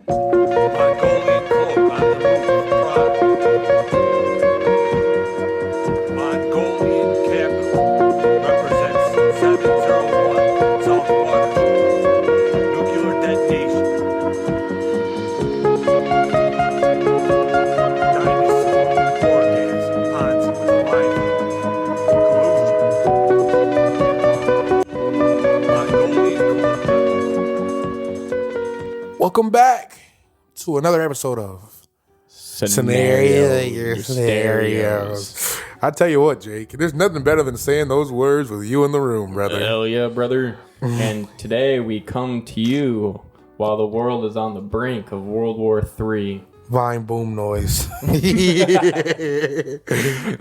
Mongolian cloak on the roof of Prague. Mongolian capital represents 701 South Water Street. Nuclear detonation. Dinosaur orgasm Ponzi with life. Collusion. Mongolian cloak. Welcome back to another episode of Scenarios. I tell you what, Jake, there's nothing better than saying those words with you in the room, brother. Hell yeah, brother. And today we come to you while the world is on the brink of World War III. Vine boom noise.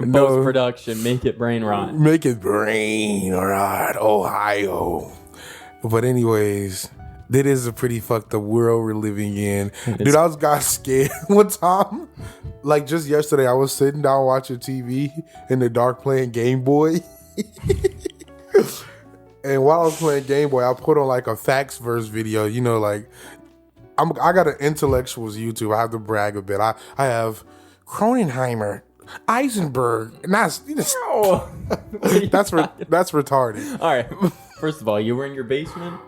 Post-production, make it brain rot. Make it brain rot, Ohio. But anyways, that is a pretty fucked up world we're living in. Dude, I got scared one time. Like just yesterday, I was sitting down watching TV in the dark playing Game Boy. And while I was playing Game Boy, I put on like a facts verse video. You know, like I got an intellectuals YouTube. I have to brag a bit. I have Cronenheimer, Eisenberg, and that's retarded. All right. First of all, you were in your basement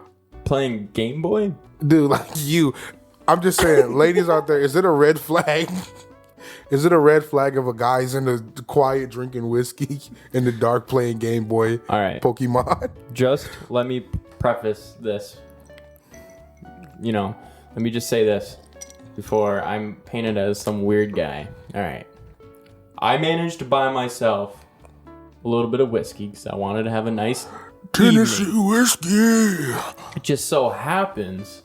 playing Game Boy? Dude, like you. I'm just saying, ladies out there, is it a red flag? Is it a red flag if a guy's in the quiet drinking whiskey in the dark playing Game Boy? All right. Pokemon? Just let me preface this. You know, let me just say this before I'm painted as some weird guy. All right. I managed to buy myself a little bit of whiskey because I wanted to have a nice Tennessee evening. whiskey. It just so happens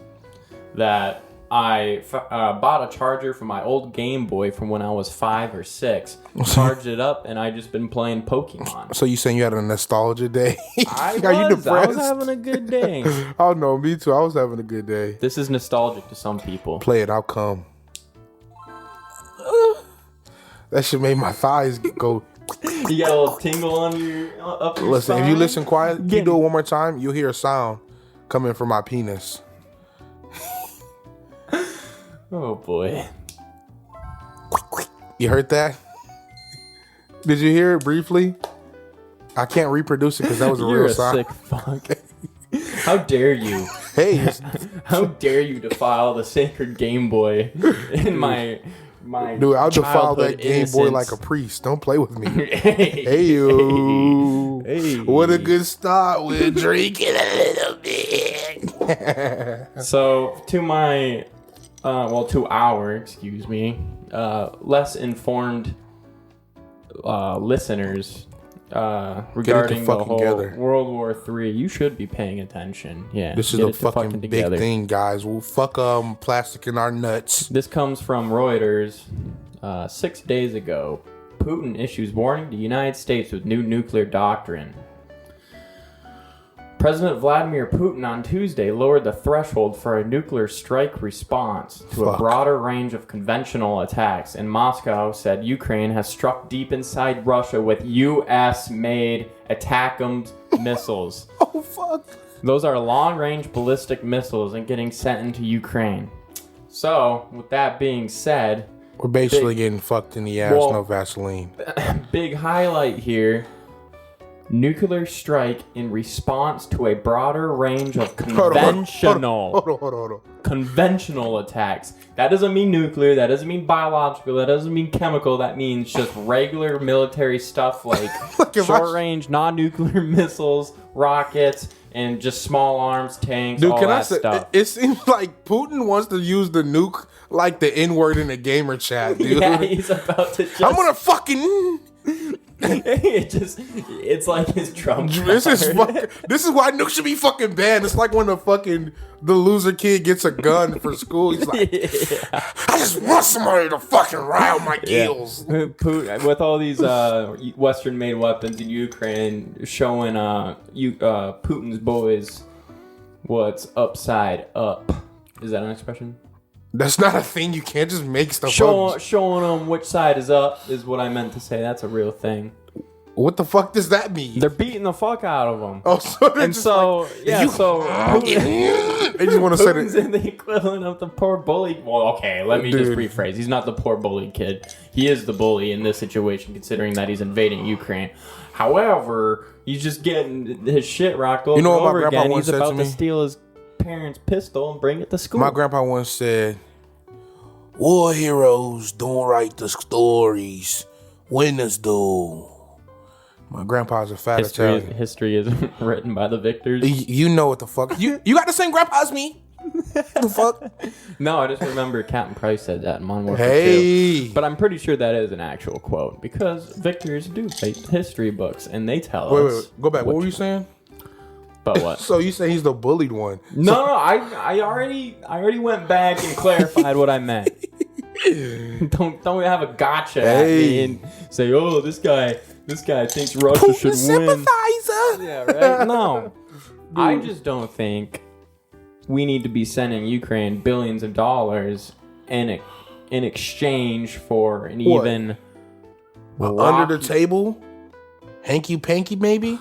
that I bought a charger for my old Game Boy from when I was 5 or 6. Charged it up, and I just been playing Pokemon. So you saying you had a nostalgia day? I Are you depressed? was having a good day. Oh no, me too. I was having a good day. This is nostalgic to some people. Play it, I'll come. That shit made my thighs go. You got a little tingle on your up your Listen, spine? if you listen quiet, you do it one more time, you'll hear a sound coming from my penis. Oh boy. You heard that? Did you hear it briefly? I can't reproduce it because that was a You're real a sound. sick fuck. How dare you? Hey, How dare you defile the sacred Game Boy in my dude, I'll defile that childhood Game Boy like a innocence? priest. Don't play with me. Hey. Hey, yo. Hey. What a good start. We're drinking a little bit. So to my, to our, excuse me, less informed listeners regarding the whole together. World War III, you should be paying attention. Yeah, This is get a it to fucking big together. thing, guys. We'll fuck plastic in our nuts. This comes from Reuters. 6 days ago, Putin issues warning to United States with new nuclear doctrine. President Vladimir Putin on Tuesday lowered the threshold for a nuclear strike response to a broader range of conventional attacks, and Moscow said Ukraine has struck deep inside Russia with U.S.-made ATACMS missiles. Oh, fuck. Those are long-range ballistic missiles and getting sent into Ukraine. So, with that being said, We're basically getting fucked in the ass, no Vaseline. big highlight here. Nuclear strike in response to a broader range of conventional attacks. That doesn't mean nuclear, that doesn't mean biological, that doesn't mean chemical, that means just regular military stuff like short-range, non-nuclear missiles, rockets, and just small arms, tanks, Dude, all can I that say, stuff. it seems like Putin wants to use the nuke like the N-word in a gamer chat, dude. Yeah, he's about to just... I'm gonna fucking... it's like his Trump This is why nukes should be fucking banned. It's like when the loser kid gets a gun for school. He's like, I just want somebody to fucking rile my gills. Putin, with all these Western-made weapons in Ukraine, showing Putin's boys what's upside up. Is that an expression? That's not a thing. You can't just make stuff up. Showing them which side is up is what I meant to say. That's a real thing. What the fuck does that mean? They're beating the fuck out of him. Oh, so they're And just so, like, yeah, you- so they just want to say Putin's that. in the equivalent of the poor bully. Well, okay, let me just Dude. rephrase. He's not the poor bully kid. He is the bully in this situation, considering that he's invading Ukraine. However, he's just getting his shit rocked over You know what and my over grandpa again. once He's said to about to me? steal his parents' pistol and bring it to school. My grandpa once said, "War heroes don't write the stories. Winners do." My grandpa's a fat Italian. History is written by the victors. You know what the fuck? You got the same grandpa as me. The fuck? No, I just remember Captain Price said that in Modern Warfare 2. Hey. But I'm pretty sure that is an actual quote because victors do write history books and they tell Wait, us. go back. What were you saying? But what? So you say he's the bullied one? No, I already went back and clarified what I meant. Don't have a gotcha at me and say, oh, this guy thinks Russia should win. Sympathizer. Yeah, right. No, I just don't think we need to be sending Ukraine billions of dollars in exchange for an What? even Under the table, hanky panky maybe.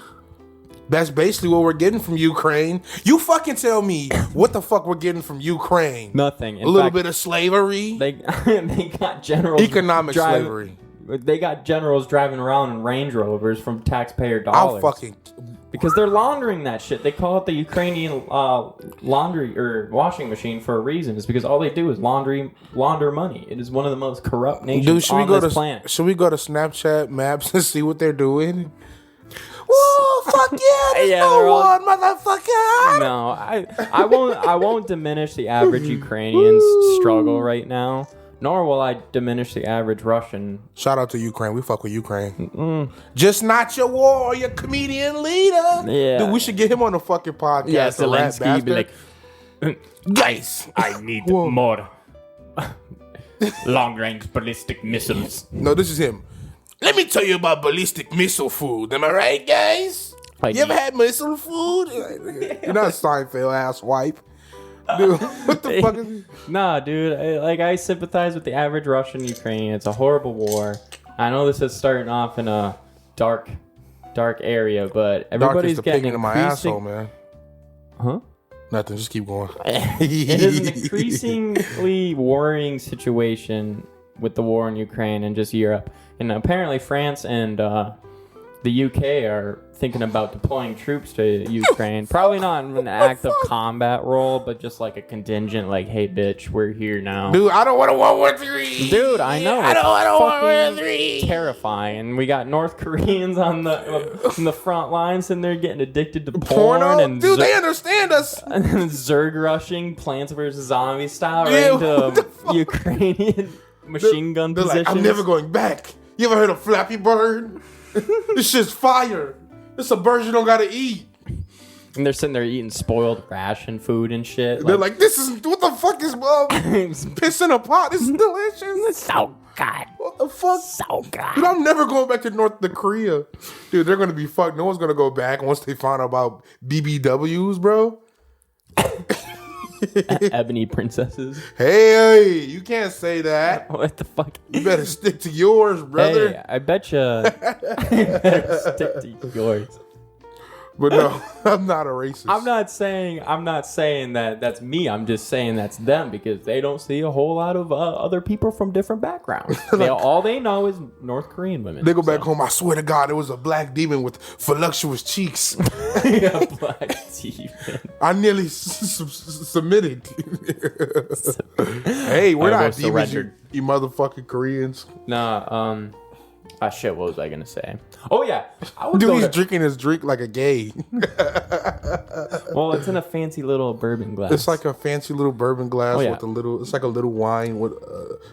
That's basically what we're getting from Ukraine. You fucking tell me what the fuck we're getting from Ukraine. nothing. In A little fact, bit of slavery, They they got generals economic driving- slavery. They got generals driving around in Range Rovers from taxpayer I'll dollars. fucking Because they're laundering that shit. They call it the Ukrainian laundry or washing machine for a reason. It's because all they do is launder money. It is one of the most corrupt nations dude. Should we on go this to planet. Should we go to Snapchat Maps and see what they're doing? Whoa, fuck yeah! There's Yeah, no they're all- one, motherfucker. No, I won't diminish the average Ukrainian's struggle right now. Nor will I diminish the average Russian. Shout out to Ukraine. We fuck with Ukraine. Just not your war, your comedian leader. Yeah. Dude, we should get him on the fucking podcast. Yeah, the rat Zelensky be bastard. like, guys. I need Whoa. more long-range ballistic missiles. No, this is him. Let me tell you about ballistic missile food. Am I right, guys? You ever had missile food? You're not Seinfeld, ass wipe. Dude, what the fuck is... Nah, dude. I sympathize with the average Russian Ukrainian. It's a horrible war. I know this is starting off in a dark area, but Dark everybody's is the getting pig in my asshole, man. Huh? Nothing, just keep going. It is an increasingly worrying situation with the war in Ukraine and just Europe. And apparently France and the UK are thinking about deploying troops to Ukraine. Probably not in an active combat role, but just like a contingent, like, hey, bitch, we're here now. Dude, I don't want to World War III. Dude, I know. I it's don't want to World War fucking III. terrifying. We got North Koreans on the front lines, and they're getting addicted to Porno? porn and Dude, they understand us. and Zerg rushing Plants vs. Zombie style Yeah, right what the into fuck? Ukrainian machine gun They're positions. like, I'm never going back. You ever heard of Flappy Bird? This shit's fire. This a bird you don't gotta eat. And they're sitting there eating spoiled ration food and shit. They're like, this is what the fuck is piss in a pot? This is delicious. so good. What the fuck? So good. Dude, I'm never going back to North Korea. Dude, they're gonna be fucked. No one's gonna go back once they find out about BBWs, bro. Ebony princesses. Hey, you can't say that. What the fuck? You better stick to yours, brother. Hey, I bet you better stick to yours. But no, I'm not a racist. I'm not saying that that's me. I'm just saying that's them because they don't see a whole lot of other people from different backgrounds. All they know is North Korean women. They go back home. I swear to God, it was a black demon with voluptuous cheeks. Yeah, black demon. I nearly submitted. Hey, we're I not was demons, surrendered. you motherfucking Koreans. Nah, shit, what was I gonna say? Oh yeah, I would Dude, go he's to, drinking his drink like a gay. well, it's in a fancy little bourbon glass. It's like a fancy little bourbon glass Oh, yeah. with a little. It's like a little wine with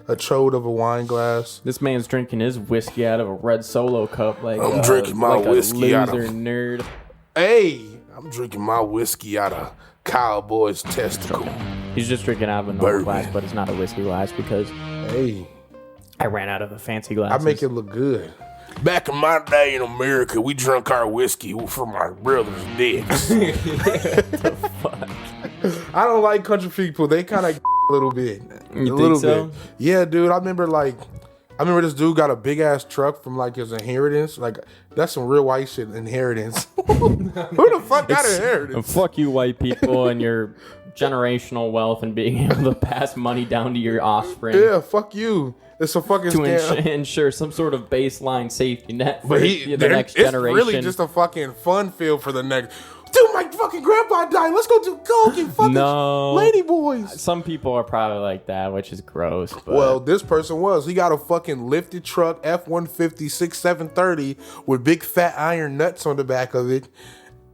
a chode of a wine glass. This man's drinking his whiskey out of a red Solo cup. Like I'm drinking my like whiskey a out of- loser nerd. Hey, I'm drinking my whiskey out of cowboy's testicle. He's just drinking out of a normal Bourbon. glass, but it's not a whiskey glass because Hey, I ran out of a fancy glass. I make it look good. Back in my day in America, we drank our whiskey from our brother's dicks. I don't like country people. They kind of a little bit. You a little think so? bit. Yeah, dude. I remember like I remember this dude got a big ass truck from like his inheritance. Like that's some real white shit. Inheritance. Who the fuck got inheritance? Fuck you, white people, and your generational wealth and being able to pass money down to your offspring. Yeah, fuck you. It's a fucking To scam. ensure some sort of baseline safety net for But the next it's generation. really just a fucking fun field for the next. Dude, my fucking grandpa died. Let's go do coke and fucking No. lady boys. Some people are probably like that, which is gross. But Well, this person was. He got a fucking lifted truck, F-150 6730 with big fat iron nuts on the back of it.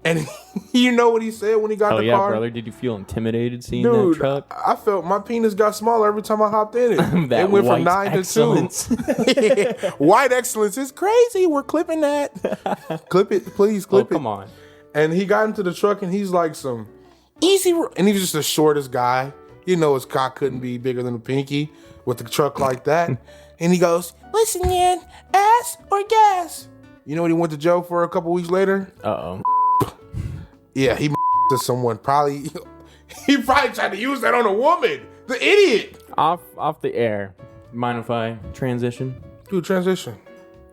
And you know what he said when he got oh in the yeah, car? brother, did you feel intimidated seeing Dude, that truck? I felt my penis got smaller every time I hopped in it. That It went from white 9 excellence. to 2. White excellence is crazy. We're clipping that. Clip it, please. Clip it. Come on. And he got into the truck and he's like some easy. And he's just the shortest guy. You know his cock couldn't be bigger than a pinky with the truck like that. And he goes, "Listen, man, ass or gas?" You know what he went to jail for a couple weeks later? Uh-oh. Yeah, he to someone. Probably he probably tried to use that on a woman. The idiot. Off the air. Mind if I transition? Dude, transition.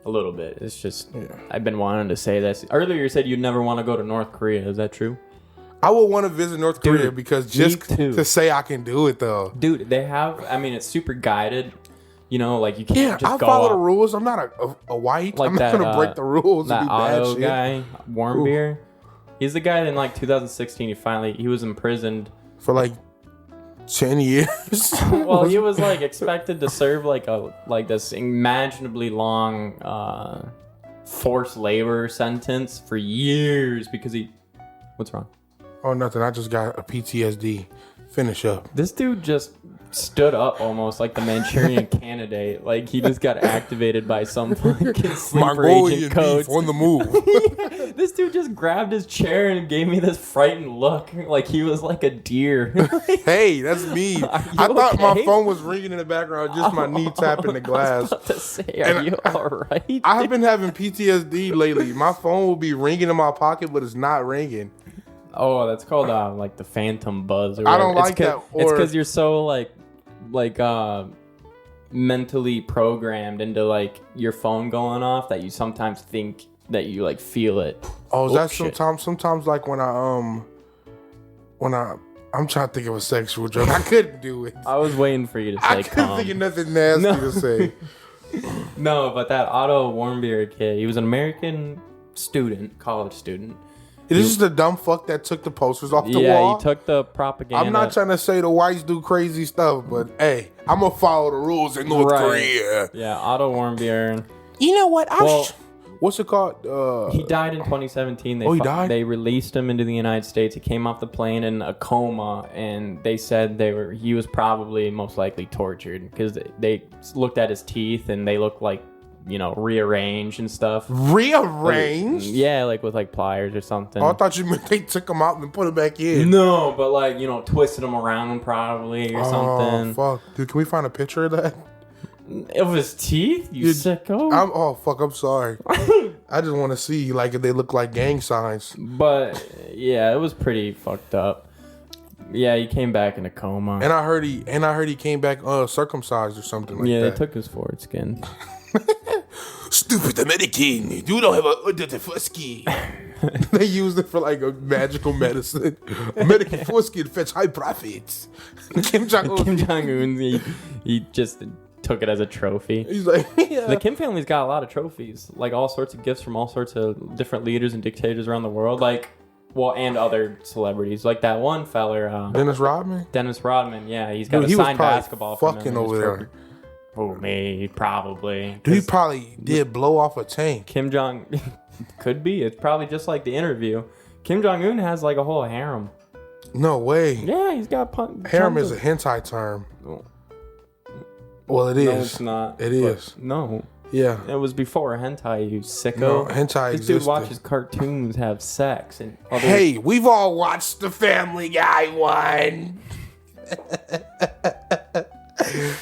A little bit. It's just, I've been wanting to say this. Earlier you said you'd never want to go to North Korea. Is that true? I would want to visit North Korea Dude, because just me too. to say I can do it though. Dude, they have, I mean, it's super guided. You know, like you can't Yeah, just I go follow up. the rules. I'm not a white. Like I'm not that, gonna break the rules That and do bad auto shit. guy, Warm Beer. He's the guy that in like 2016, he was imprisoned. For like 10 years. Well, he was like expected to serve like this imaginably long forced labor sentence for years because what's wrong? Oh, nothing. I just got a PTSD. Finish up. This dude just stood up almost like the Manchurian Candidate. Like he just got activated by some fucking sleeper Mongolian agent codes. beef on the move. This dude just grabbed his chair and gave me this frightened look, like he was like a deer. Hey, that's me. Are you I thought my okay? phone was ringing in the background, just my knee tapping the I glass. was about to say, are And you all right? I have been having PTSD lately. My phone will be ringing in my pocket, but it's not ringing. Oh, that's called like the phantom buzz. Or I don't whatever. like that, It's or- because you're so like mentally programmed into like your phone going off that you sometimes think that you like feel it. Oh, is that shit. sometimes like when I'm trying to think of a sexual joke. I couldn't do it. I was waiting for you to say I couldn't think of nothing nasty to say. No, but that Otto Warmbier kid, he was an American student, college student. This is the dumb fuck that took the posters off the Yeah, wall. he took the propaganda. I'm not trying to say the whites do crazy stuff, but hey, I'm gonna follow the rules in North Right. Korea. Yeah, Otto Warmbier. You know what? Well, What's it called? he died in 2017. He died? They released him into the United States. He came off the plane in a coma, and they said he was probably most likely tortured because they looked at his teeth and they looked like, you know, rearranged and stuff. Rearranged? Yeah, like with like pliers or something. Oh, I thought you meant they took him out and put him back in. No, but like, you know, twisted him around probably or something. Oh, fuck. Dude, can we find a picture of that? Of his teeth? You sicko. I'm sorry. I just want to see like if they look like gang signs. But yeah, it was pretty fucked up. Yeah, he came back in a coma. And I heard he came back circumcised or something like yeah, that. they took his foreskin. Stupid American, you don't have a foreskin. They used it for like a magical medicine. American foreskin fetch high profits. Kim Jong-un. Kim Jong-un, he just took it as a trophy. He's like, yeah. The Kim family's got a lot of trophies, like all sorts of gifts from all sorts of different leaders and dictators around the world, like, well, and other celebrities, like that one feller, Dennis Rodman. Yeah, he's got Dude, a he was signed probably basketball from him fucking in his over there. trophy. Oh, me, probably. Dude, he probably did blow off a tank. Kim Jong could be. It's probably just like the interview. Kim Jong Un has like a whole harem. No way. Yeah, he's got Harem tons is a of- hentai term. Oh. Well, it is. No, it's not. It But is. No, Yeah. it was before hentai. You sicko. No, hentai This existed. dude watches cartoons have sex and other. Hey, we've all watched the Family Guy one.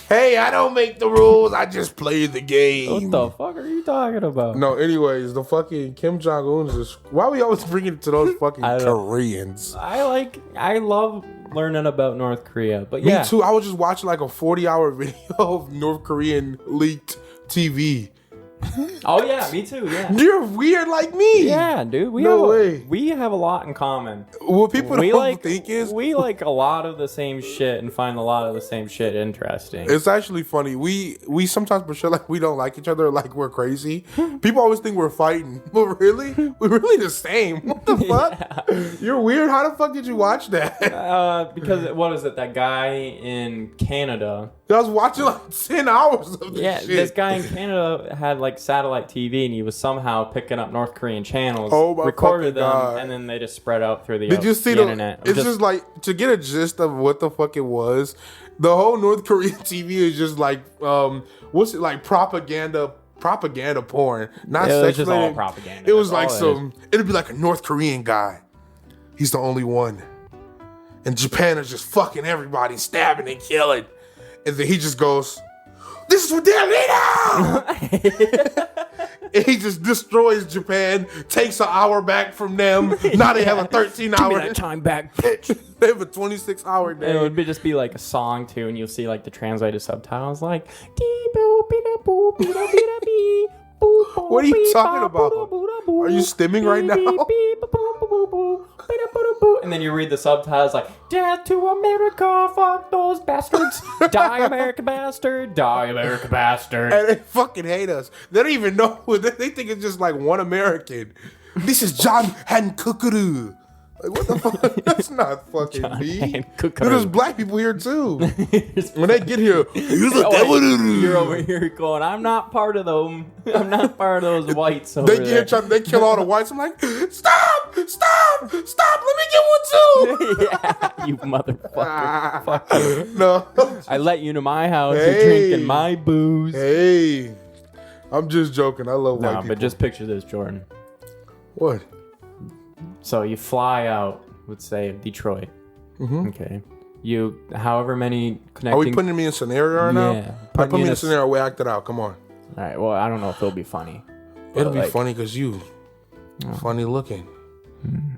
Hey, I don't make the rules. I just play the game. What the fuck are you talking about? No, anyways, the fucking Kim Jong-un is just... Why we always bring it to those fucking I don't- Koreans? I love learning about North Korea, but Me yeah, too. I was just watching like a 40-hour video of North Korean leaked TV. Oh yeah, me too. Yeah. You're weird like me. Yeah, dude. We have a lot in common. What people don't think is we like a lot of the same shit and find a lot of the same shit interesting. it's actually funny. We sometimes pretend like we don't like each other, like we're crazy. People always think we're fighting, but really, we're really the same. What the fuck? Yeah. You're weird. How the fuck did you watch that? Because what is it? That guy in Canada. I was watching like 10 hours of this shit. This guy in Canada had like satellite TV, and he was somehow picking up North Korean channels, Oh my recorded fucking them, God. and then they just spread out through the Did you see the internet. It's just like, to get a gist of what the fuck it was, the whole North Korean TV is just like, what's it like, propaganda porn. Not It was sex just all related. propaganda. It was That's like all it it'd be like a North Korean guy. He's the only one. And Japan is just fucking everybody, stabbing and killing. And then he just goes, "This is what their leader!" And he just destroys Japan, takes an hour back from them. Now they have a 13-hour. time back, bitch. They have a 26-hour And day. it would just be like a song too, and you'll see like the translated subtitles like. What are you talking about? Are you stimming right now? And then you read the subtitles like, "Death to America, fuck those bastards. Die, American bastard. Die, American bastard." And they fucking hate us. They don't even know. They think it's just like one American. This is John Hankukuru. Like, what the fuck? That's not fucking me. Hankukuru. Dude, there's black people here too. When they get here, you're the You're over here going, "I'm not part of them. I'm not part of those whites over They there." get here, they kill all the whites. I'm like, stop! Let me get one too. Yeah, you motherfucker. Fuck you. No. I let you into my house. You're Hey. drinking my booze. Hey, I'm just joking. I love white No, people. but just picture this, Jordan. What? So you fly out, let's say Detroit. Mm-hmm. Okay. You, however many connecting. Are we putting me in scenario right now? Yeah. Put me in a scenario. We act it out. Come on. All right. Well, I don't know if it'll be funny. It'll be like- funny because you funny looking.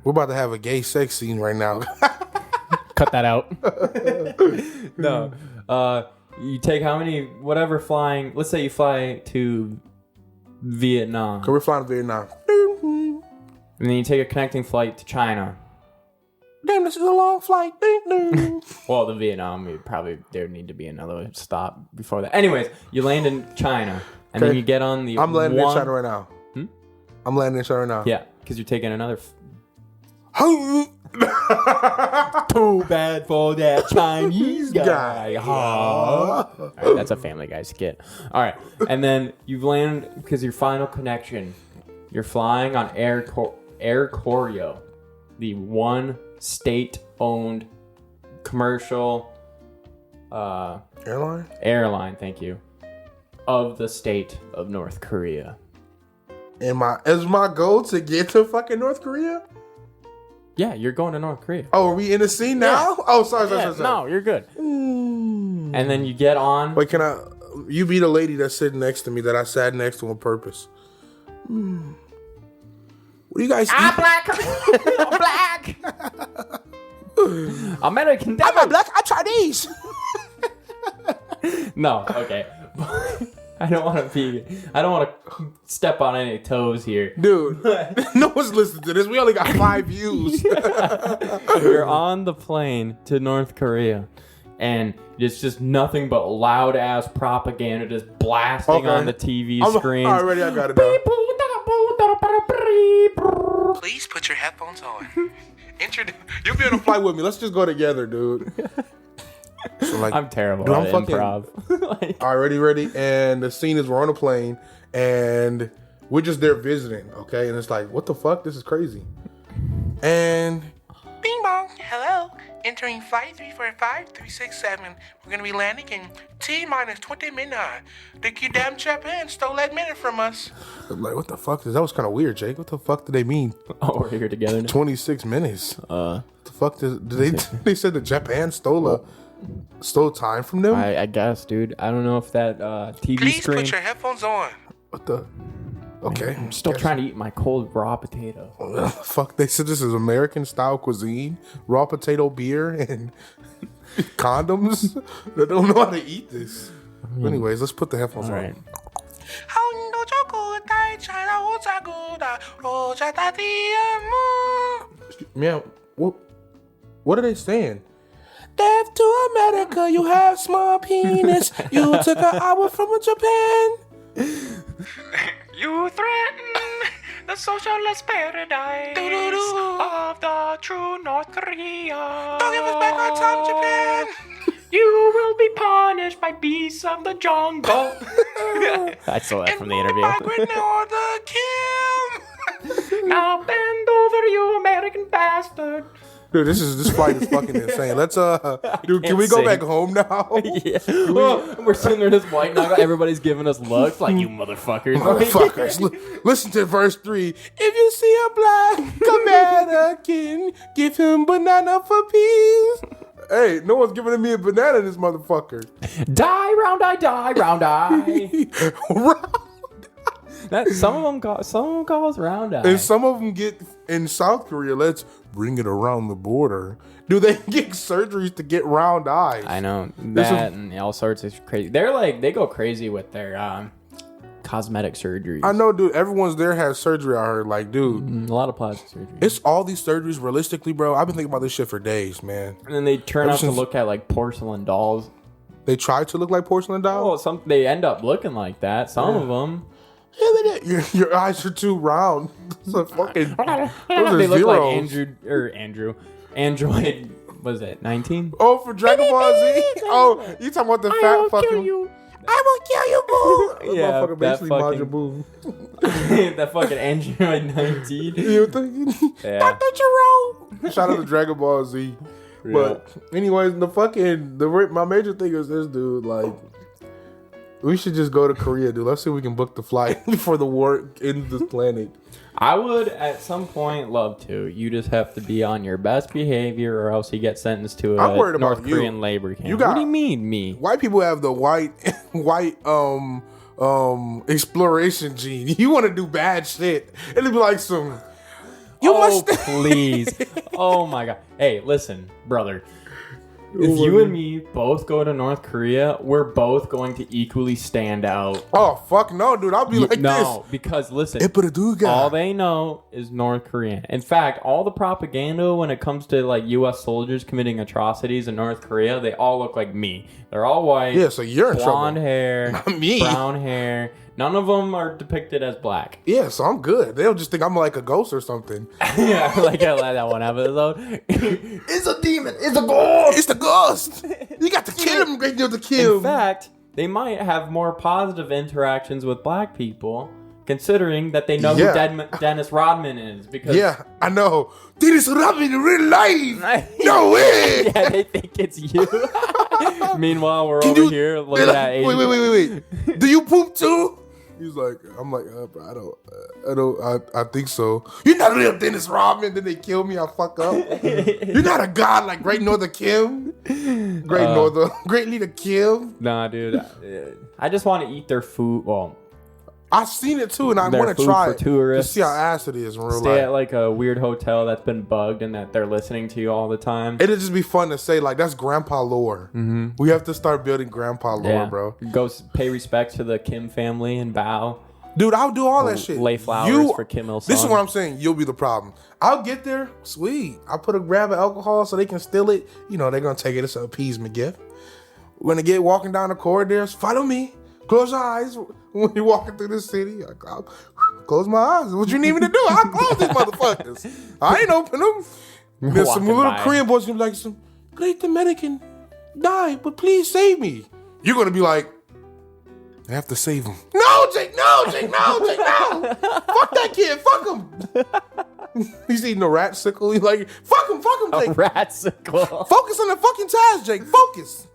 We're about to have a gay sex scene right now. Cut that out. No. You take how many, whatever flying. Let's say you fly to Vietnam, We're flying to Vietnam. and then you take a connecting flight to China. Damn, this is a long flight. Well, the Vietnam, there'd need to be another stop before that. Anyways, you land in China, and then Okay. you get on the. I'm landing in one- China right now. I'm landing in China right now. Yeah, because you're taking another. Too Too bad for that Chinese guy. All right, that's a Family Guy skit. All right, and then you land because your final connection. You're flying on Air Koryo, the one state-owned commercial airline. Thank you, of the state of North Korea. Is my goal to get to fucking North Korea? Yeah, you're going to North Korea. Oh, are we in the scene now? Oh, sorry. No, you're good. And then you get on. Wait, you be the lady that's sitting next to me that I sat next to on purpose. What do you guys eat? I'm black. American. I'm not black. I'm Chinese. No, okay. I don't want to step on any toes here. Dude, no one's listening to this. We only got 5 views. You're on the plane to North Korea, and it's just nothing but loud ass propaganda just blasting on the TV screen. Already, I got it now. Please put your headphones on. You'll be on a flight with me. Let's just go together, dude. So like, I'm terrible dude, at I'm improv. Like, all right, ready? And the scene is we're on a plane, and we're just there visiting, okay? And it's like, what the fuck? This is crazy. And bing bong, hello. Entering flight 345-367. We're gonna be landing in T-minus 20 minutes. The damn Japan stole that minute from us. I'm like, what the fuck? That was kind of weird, Jake. What the fuck did they mean? oh, we're here together now. 26 minutes. What the fuck did they? They said that Japan stole time from them. I guess, dude. I don't know if that TV Please screen. put your headphones on. What the? Okay. I'm still trying to eat my cold raw potato. Fuck, they said this is American style cuisine, raw potato beer, and condoms. They don't know how to eat this. Anyways, let's put the headphones All on. right. Man, what are they saying? Death to America, you have small penis. You took an hour from Japan. You threaten the socialist paradise of the true North Korea. Don't give us back our time, Japan. You will be punished by beasts of the jungle. I stole that from the interview. Now bend over, you American bastard. Dude, this flight is fucking insane. Let's dude, can we go sing. back home now? Yeah. We're sitting there this white knuckle. Everybody's giving us looks like you motherfuckers. Motherfuckers. Listen to verse 3. If you see a black American, give him banana for peace. Hey, no one's giving me a banana, this motherfucker. Die, round eye, die, round eye. Some of them call us round eye. And some of them get in South Korea. Let's bring it around the border. Do they get surgeries to get round eyes? I know that and all sorts of crazy. They go crazy with their cosmetic surgeries. I know, dude. Everyone's there has surgery. I heard, like, dude, a lot of plastic surgery. it's all these surgeries. Realistically, bro, I've been thinking about this shit for days, man. And then they turn out to look at like porcelain dolls. They try to look like porcelain dolls. Well, they end up looking like that. Some of them. Your eyes are too round. So fucking, They look like Android. Was it 19? Oh, for Dragon Ball Z. Oh, you talking about the fat fucking? I will kill you, boo. Yeah, Motherfucker, basically fucking- Majin Buu. That fucking Android 19. You think? Yeah. Dr. Gero. Shout out to Dragon Ball Z. But anyways, my major thing is this, dude. Like, we should just go to Korea, dude. Let's see if we can book the flight before the war ends this planet. I would at some point love to. You just have to be on your best behavior, or else you get sentenced to I'm a worried about North you. Korean labor camp. You got- What do you mean, me? White people have the white exploration gene. You want to do bad shit, it'll be like some. Please. Oh my god. Hey, listen, brother. If you and me both go to North Korea, we're both going to equally stand out. Oh fuck no, dude! I'll be like No, because listen, this. all they know is North Korean. In fact, all the propaganda when it comes to like U.S. soldiers committing atrocities in North Korea, they all look like me. They're all white. Yeah, so you're in blonde trouble. hair, Not me. brown hair. None of them are depicted as black. Yeah, so I'm good. They'll just think I'm like a ghost or something. Yeah, like I like that one episode. It's a demon. It's a ghost. It's the ghost. You got to kill him. Great deal to kill. In fact, they might have more positive interactions with black people, considering that they know who Dennis Rodman is. Because I know. Dennis Rodman in real life. No way. Yeah, they think it's you. Meanwhile, we're over here looking at Asian. Wait. Do you poop too? He's like, I'm like, bro, I think so. You're not real Dennis Rodman. Then they kill me. I fuck up. You're not a god like Great Northern Kim. Great Leader Kim. Nah, dude. I just want to eat their food. Well, I've seen it too, and I want to food try for it tourists. to see how ass it is in real stay life. at like a weird hotel that's been bugged and that they're listening to you all the time. It'd just be fun to say, like, that's grandpa lore. Mm-hmm. We have to start building grandpa lore, bro. Go pay respects to the Kim family and bow. Dude, I'll do all that shit. Lay flowers for Kim Il-sung. This is what I'm saying. You'll be the problem. I'll get there. Sweet. I'll put a grab of alcohol so they can steal it. You know, they're going to take it as an appeasement gift. When they get walking down the corridors, follow me. Close your eyes when you're walking through the city. I'll close my eyes. What you need me to do? I'll close these motherfuckers. I ain't open them. There's some little Korean boys going to be like, some great American died, but please save me. You're going to be like, I have to save him. No, Jake, no. Fuck that kid, fuck him. He's eating a rat sickle. He's like, fuck him, Jake. A rat sickle. Focus on the fucking task, Jake. Focus.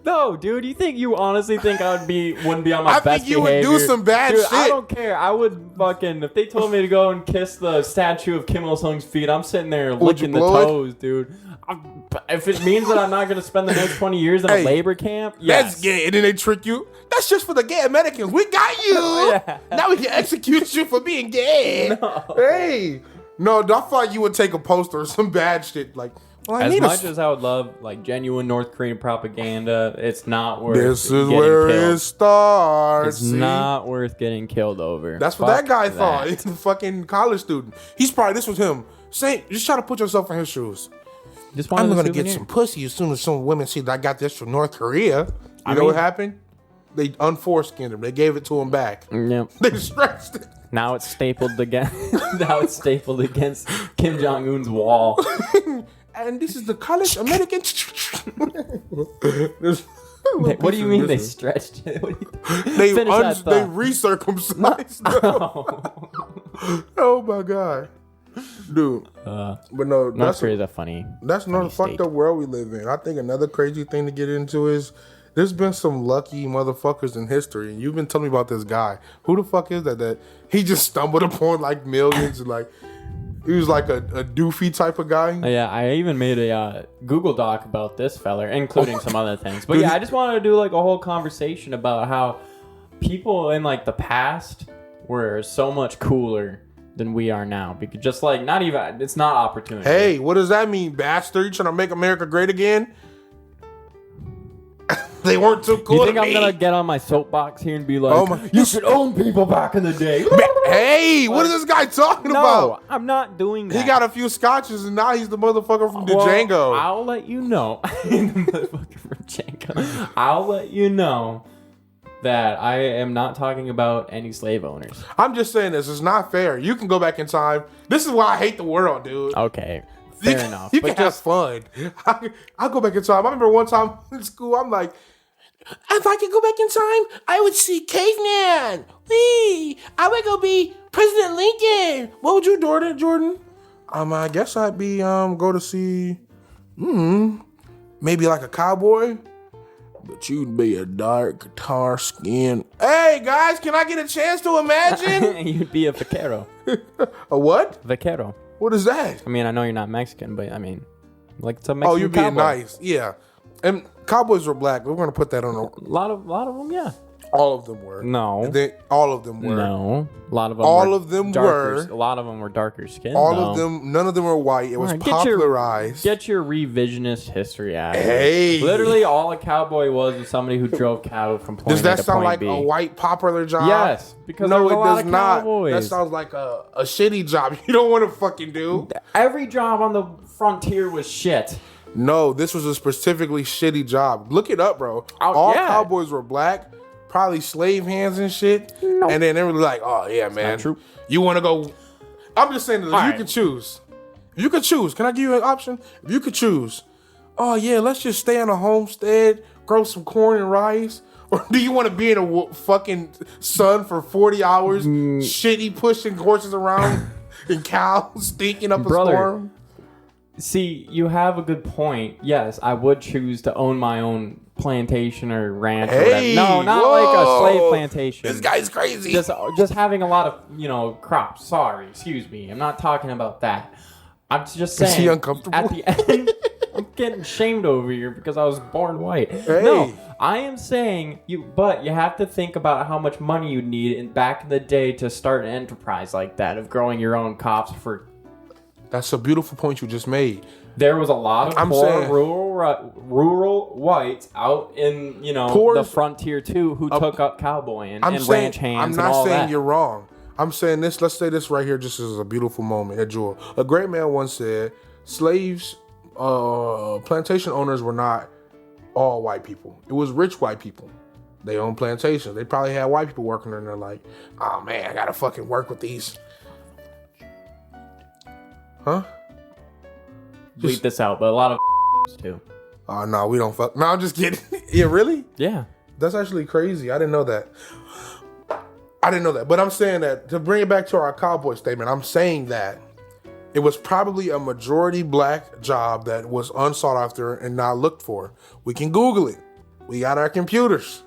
No, dude, you honestly think wouldn't be on my best behavior? I think you would do some bad shit. I don't care. I would fucking, if they told me to go and kiss the statue of Kim Il-sung's feet, I'm sitting there licking the toes, dude. If it means that I'm not going to spend the next 20 years in a labor camp, yes. That's gay. And then they trick you. That's just for the gay Americans. We got you. Yeah. Now we can execute you for being gay. No. Hey. No, I thought you would take a poster or some bad shit like, Well, I As need much as I would love like genuine North Korean propaganda, it's not worth. This is getting where killed. it starts. It's see? not worth getting killed over. That's what Fuck that guy thought. that. He's a fucking college student. He's probably, this was him. Just try to put yourself in his shoes. Just I'm wanted a going to get souvenir. some pussy as soon as some women see that I got this from North Korea. You know mean- what happened? They unforeskinned him. They gave it to him back. Yep. They stretched it. Now it's stapled again. Now it's stapled against Kim Jong Un's wall. And this is the college American. What do you mean they stretched it? What do you- They Finish that thought. recircumcised them. Oh my god, dude. But no, North Korea is a funny. that's not a funny fucked up world we live in. I think another crazy thing to get into is there's been some lucky motherfuckers in history, and you've been telling me about this guy. Who the fuck is that? That he just stumbled upon like millions and like he was like a doofy type of guy. Yeah, I even made a Google Doc about this feller, including some other things. But Dude, yeah, I just wanted to do like a whole conversation about how people in like the past were so much cooler than we are now. Because just like not even, it's not opportunity. Hey, what does that mean, bastard? You trying to make America great again? They weren't too cool. You think to I'm me. gonna get on my soapbox here and be like, Oh my- you should own people back in the day? Hey, what is this guy talking No, about? I'm not doing that. He got a few scotches and now he's the motherfucker from Well, Django. I'll let you know. I'll let you know that I am not talking about any slave owners. I'm just saying this. It's not fair. You can go back in time. This is why I hate the world, dude. Okay, You fair can- enough. You But can have fun. I'll go back in time. I remember one time in school, I'm like, if I could go back in time, I would see caveman. Wee! I would go be President Lincoln. What would you do, Jordan? I guess I'd be go to see maybe like a cowboy. But you'd be a dark tar skin. Hey guys, can I get a chance to imagine? You'd be a vaquero. A what? Vaquero. What is that? I mean, I know you're not Mexican, but I mean, like it's a Mexican Oh, you're being cowboy. nice. Yeah. And cowboys were black. We're gonna put that on. A lot of them, yeah. All of them were. No. All of them were. No, a lot of them. All were of them darker, were. A lot of them were darker skinned. All of them. None of them were white. It was Alright, popularized. Get your revisionist history out. of here. Hey. Literally, all a cowboy was somebody who drove cattle from point Does A that to sound point like B. a white popular job? Yes, because no, there's it a lot does of not. cowboys. That sounds like a shitty job. You don't want to fucking do. Every job on the frontier was shit. No, this was a specifically shitty job. Look it up, bro. Oh, All yeah. cowboys were black, probably slave hands and shit. No. And then they were like, "Oh yeah, man, true. you want to go?" I'm just saying that if you right. could choose. If you could choose, can I give you an option? If you could choose, oh yeah, let's just stay on a homestead, grow some corn and rice. Or do you want to be in a fucking sun for 40 hours, shitty pushing horses around and cows stinking up Brother. a storm? See, you have a good point. Yes, I would choose to own my own plantation or ranch or whatever. Hey, No, not whoa. like a slave plantation. This guy's crazy. Just having a lot of, crops. Sorry, excuse me. I'm not talking about that. I'm just saying. Is he uncomfortable? At the end, I'm getting shamed over here because I was born white. Hey. No, I am saying but you have to think about how much money you'd need back in the day to start an enterprise like that of growing your own crops for. That's a beautiful point you just made. There was a lot of poor saying- rural whites out in Poor- the frontier too who took up cowboying I'm and saying, ranch hands I'm and not all saying that. you're wrong. I'm saying this. Let's say this right here, just as a beautiful moment. Hey, Jewel. A great man once said, "Slaves, plantation owners were not all white people. It was rich white people. They owned plantations. They probably had white people working there, and they're like, oh man, I gotta fucking work with these." Huh? Bleep this out, but a lot of too. Oh no, we don't fuck. No, I'm just kidding. Yeah, really? Yeah. That's actually crazy. I didn't know that. But I'm saying that to bring it back to our cowboy statement, I'm saying that it was probably a majority black job that was unsought after and not looked for. We can Google it. We got our computers.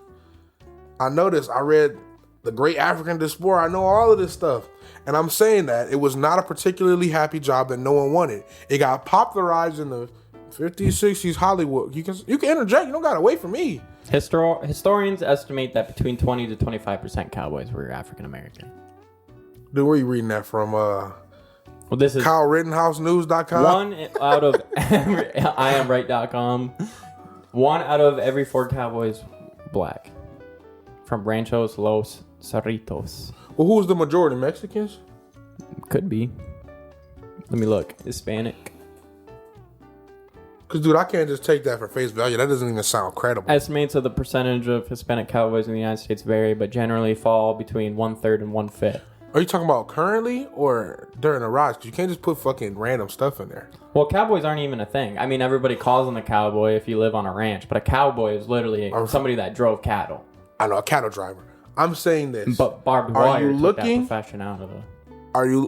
I know this. I read The Great African Diaspora. I know all of this stuff. And I'm saying that it was not a particularly happy job that no one wanted. It got popularized in the 50s, 60s Hollywood. You can interject. You don't gotta wait for me. Historians estimate that between 20 to 25% cowboys were African American. Dude, where are you reading that from? Well, this is KyleRittenhouseNews.com. one out of IamRight.com. One out of every 4 Cowboys black. From Ranchos Los Cerritos. Well, who's the majority? Mexicans? Could be. Let me look. Hispanic. Because, dude, I can't just take that for face value. That doesn't even sound credible. Estimates of the percentage of Hispanic Cowboys in the United States vary, but generally fall between 1/3 and 1/5. Are you talking about currently or during the rise? 'Cause you can't just put fucking random stuff in there. Well, cowboys aren't even a thing. I mean, everybody calls them a cowboy if you live on a ranch, but a cowboy is literally somebody that drove cattle. I know, a cattle driver. I'm saying this. But barbed Are wire you took looking- that profession out of the...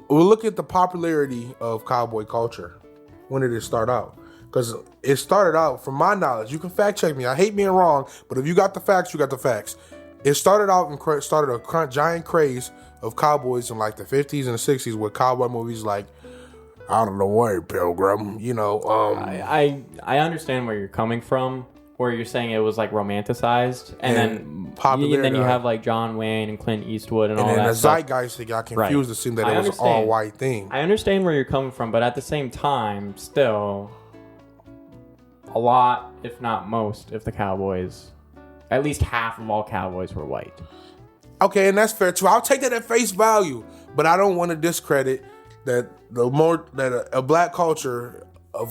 We'll look at the popularity of cowboy culture. When did it start out? Because it started out, from my knowledge, you can fact check me. I hate being wrong, but if you got the facts, you got the facts. It started out and started a giant craze of cowboys in like the 50s and the 60s with cowboy movies like Out of the Way, Pilgrim. You know, I understand where you're coming from, where you're saying it was like romanticized, and then you have like John Wayne and Clint Eastwood and all then that the stuff. zeitgeist, it got confused. It seemed that I it was an understand. all-white thing. I understand where you're coming from, but at the same time, still, a lot, if not most, of the Cowboys, at least half of all Cowboys were white. Okay, and that's fair too. I'll take that at face value, but I don't want to discredit that a black culture of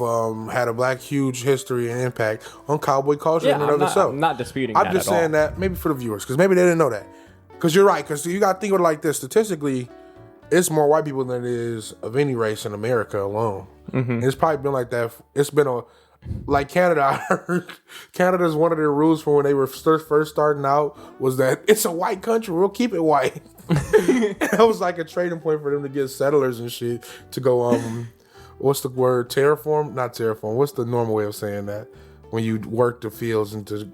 had a black huge history and impact on cowboy culture in and of itself. I'm not disputing I'm that just at all. saying that maybe for the viewers, because maybe they didn't know that. Because you're right, because you got to think of it like this. Statistically, it's more white people than it is of any race in America alone. Mm-hmm. And it's probably been like that. It's been like Canada. I heard Canada's one of their rules for when they were first starting out was that it's a white country. We'll keep it white. That was like a trading point for them to get settlers and shit to go. What's the word? Terraform? Not terraform. What's the normal way of saying that? When you work the fields into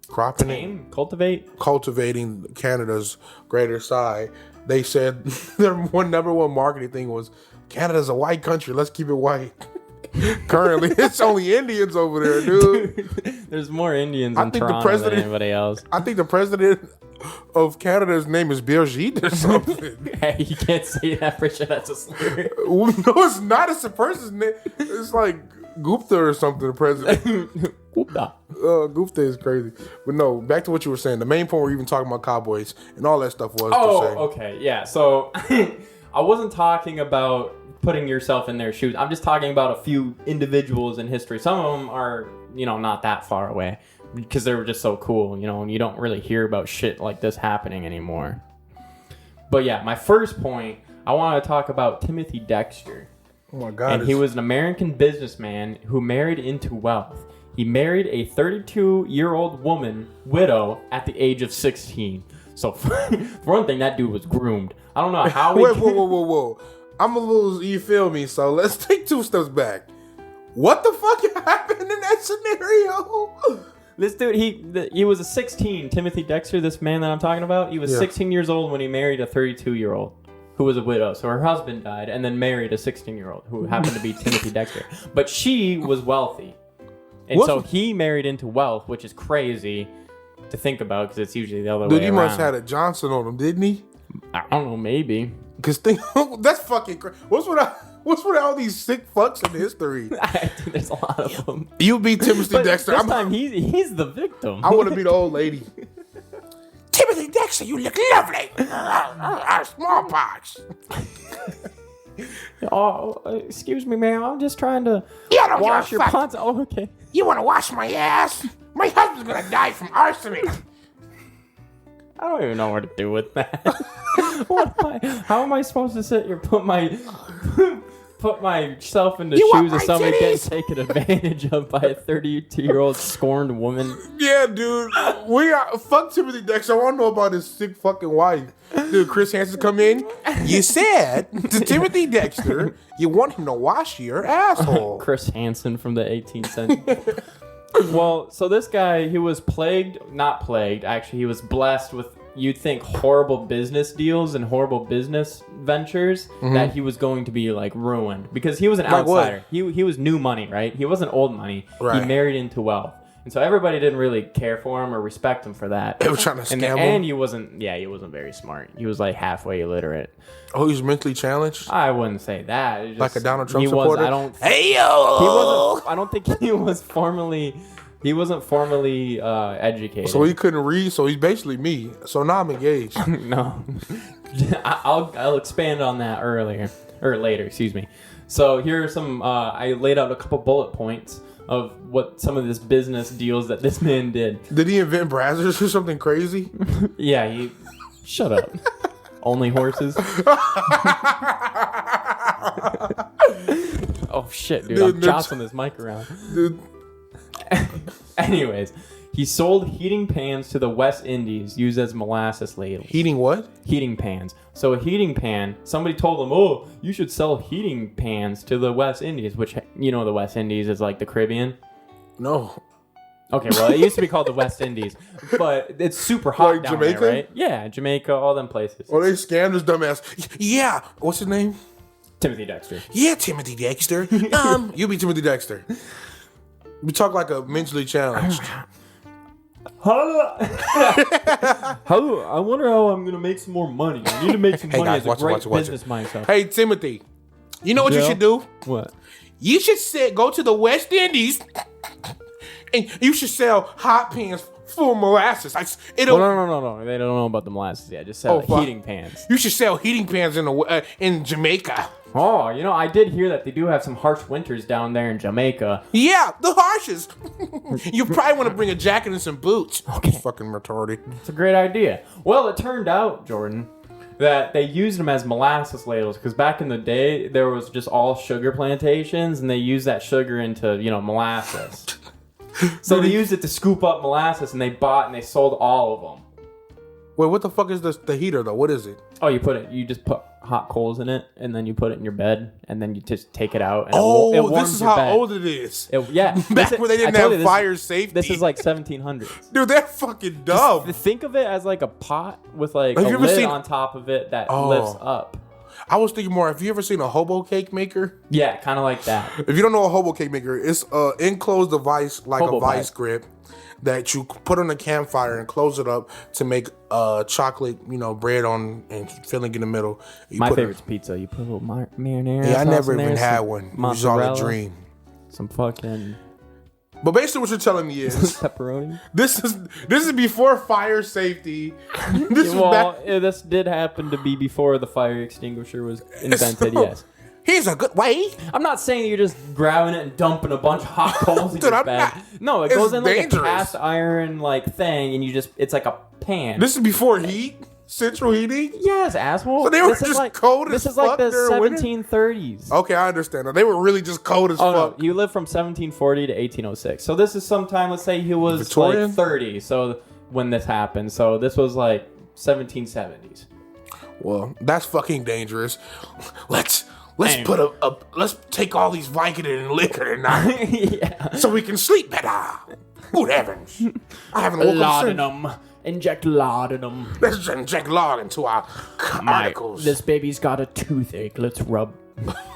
cropping it? Cultivating Canada's greater side. They said their number one marketing thing was Canada's a white country. Let's keep it white. Currently, it's only Indians over there, dude. There's more Indians in Toronto than anybody else. I think the president of Canada's name is Birgit or something. Hey, you can't say that for sure. That's a slur. No, it's not. It's a person's name. It's like Gupta or something, the president. Gupta. Gupta is crazy. But no, back to what you were saying. The main point we're even talking about cowboys and all that stuff was to say. Okay. Yeah. So I wasn't talking about putting yourself in their shoes. I'm just talking about a few individuals in history. Some of them are, not that far away because they were just so cool, and you don't really hear about shit like this happening anymore. But yeah, my first point, I want to talk about Timothy Dexter. Oh my God. And he was an American businessman who married into wealth. He married a 32-year-old widow, at the age of 16. So, for one thing, that dude was groomed. I don't know how Whoa. I'm a little, you feel me? So let's take 2 steps back. What the fuck happened in that scenario? This dude, he was a 16. Timothy Dexter, this man that I'm talking about, he was 16 years old when he married a 32-year-old who was a widow. So her husband died and then married a 16-year-old who happened to be Timothy Dexter. But she was wealthy. And so he married into wealth, which is crazy to think about because it's usually the other way around. Dude, he must have had a Johnson on him, didn't he? I don't know, maybe. Because that's fucking crazy. What's with all these sick fucks in history? There's a lot of them. You be Timothy Dexter. This time he's the victim. I want to be the old lady. Timothy Dexter, you look lovely. Smallpox. Oh, excuse me, ma'am. I'm just trying to wash your pots. Oh, okay. You want to wash my ass? My husband's going to die from arsenic. I don't even know what to do with that. How am I supposed to sit here, put myself in the shoes of somebody getting taken advantage of by a 32-year-old scorned woman? Yeah, dude. Fuck Timothy Dexter. I want to know about his sick fucking wife. Dude, Chris Hansen come in. You said to Timothy Dexter, you want him to wash your asshole. Chris Hansen from the 18th century. Well, so this guy, he was actually, he was blessed with, you'd think, horrible business deals and horrible business ventures that he was going to be, ruined. Because he was an outsider. He was new money, right? He wasn't old money. Right. He married into wealth. And so everybody didn't really care for him or respect him for that. They were trying to scam him. And he wasn't very smart. He was like halfway illiterate. Oh, he's mentally challenged? I wouldn't say that. Just, like a Donald Trump he supporter? Hey, yo! He wasn't, I don't think he was formally... He wasn't formally educated. So he couldn't read, so he's basically me. So now I'm engaged. No. I'll expand on that later, excuse me. So here are some, I laid out a couple bullet points of what some of this business deals that this man did. Did he invent Brazzers or something crazy? Yeah, shut up. Only horses? Oh shit, dude, I'm jostling this mic around. Dude. Anyways, he sold heating pans to the West Indies used as molasses ladles. Heating what? Heating pans. So a heating pan, somebody told him, oh, you should sell heating pans to the West Indies, which, you know, the West Indies is like the Caribbean. No. Okay, well, it used to be called the West Indies, but it's super hot like down Jamaica? there, right? Yeah, Jamaica, all them places. Oh, they scammed this dumbass. Yeah. What's his name? Timothy Dexter. Yeah, Timothy Dexter. You be Timothy Dexter. We talk like a mentally challenged. How? I wonder how I'm gonna make some more money. I need to make some money guys, as a great business myself. Hey, Timothy. You know what you should do? What? You should go to the West Indies and you should sell hot pans full of molasses. No. They don't know about the molasses yet. Just sell heating pans. You should sell heating pans in Jamaica. Oh, you know, I did hear that they do have some harsh winters down there in Jamaica. Yeah, the harshest. You probably want to bring a jacket and some boots. Okay. Fucking retarded. It's a great idea. Well, it turned out, Jordan, that they used them as molasses ladles because back in the day, there was just all sugar plantations, and they used that sugar into, molasses. So they used it to scoop up molasses, and they bought and they sold all of them. Wait, what the fuck is the heater, though? What is it? Oh, you just put hot coals in it, and then you put it in your bed, and then you just take it out. And it warms this is your how bed. old it is. Back when they didn't have fire safety. This is like 1700s. Dude, they're fucking dumb. Think of it as like a pot with like Have a you ever lid seen- on top of it that lifts up. I was thinking more, have you ever seen a hobo cake maker? Yeah, kind of like that. If you don't know a hobo cake maker, it's an enclosed device like Hobo a vice pipe. grip that you put on a campfire and close it up to make chocolate, bread on and filling in the middle. My favorite's pizza. You put a little marinara. Yeah, I sauce never in there, even had some one. It was all a mozzarella, dream. Some fucking But basically what you're telling me is pepperoni. this is before fire safety. This is back. This did happen to be before the fire extinguisher was invented. Yes. Here's a good way. I'm not saying you're just grabbing it and dumping a bunch of hot coals in Dude, your I'm bed. not- No, it it's goes in like dangerous. a cast iron thing, and it's like a pan. This is before heat, central heating. Yes, asshole. So they were This is just like, cold This as is like fuck the during winter? 1730s. Okay, I understand. They were really just cold as Oh fuck. no, you lived from 1740 to 1806. So this is sometime. Let's say he was Victorian? like 30. So when this happened, so this was like 1770s. Well, that's fucking dangerous. Let's Anyway. put let's take all these Vicodin and liquor tonight Yeah. so we can sleep better. Good heavens. I haven't woken up since. Laudanum. Inject laudanum. Let's inject lard into our articles. This baby's got a toothache. Let's rub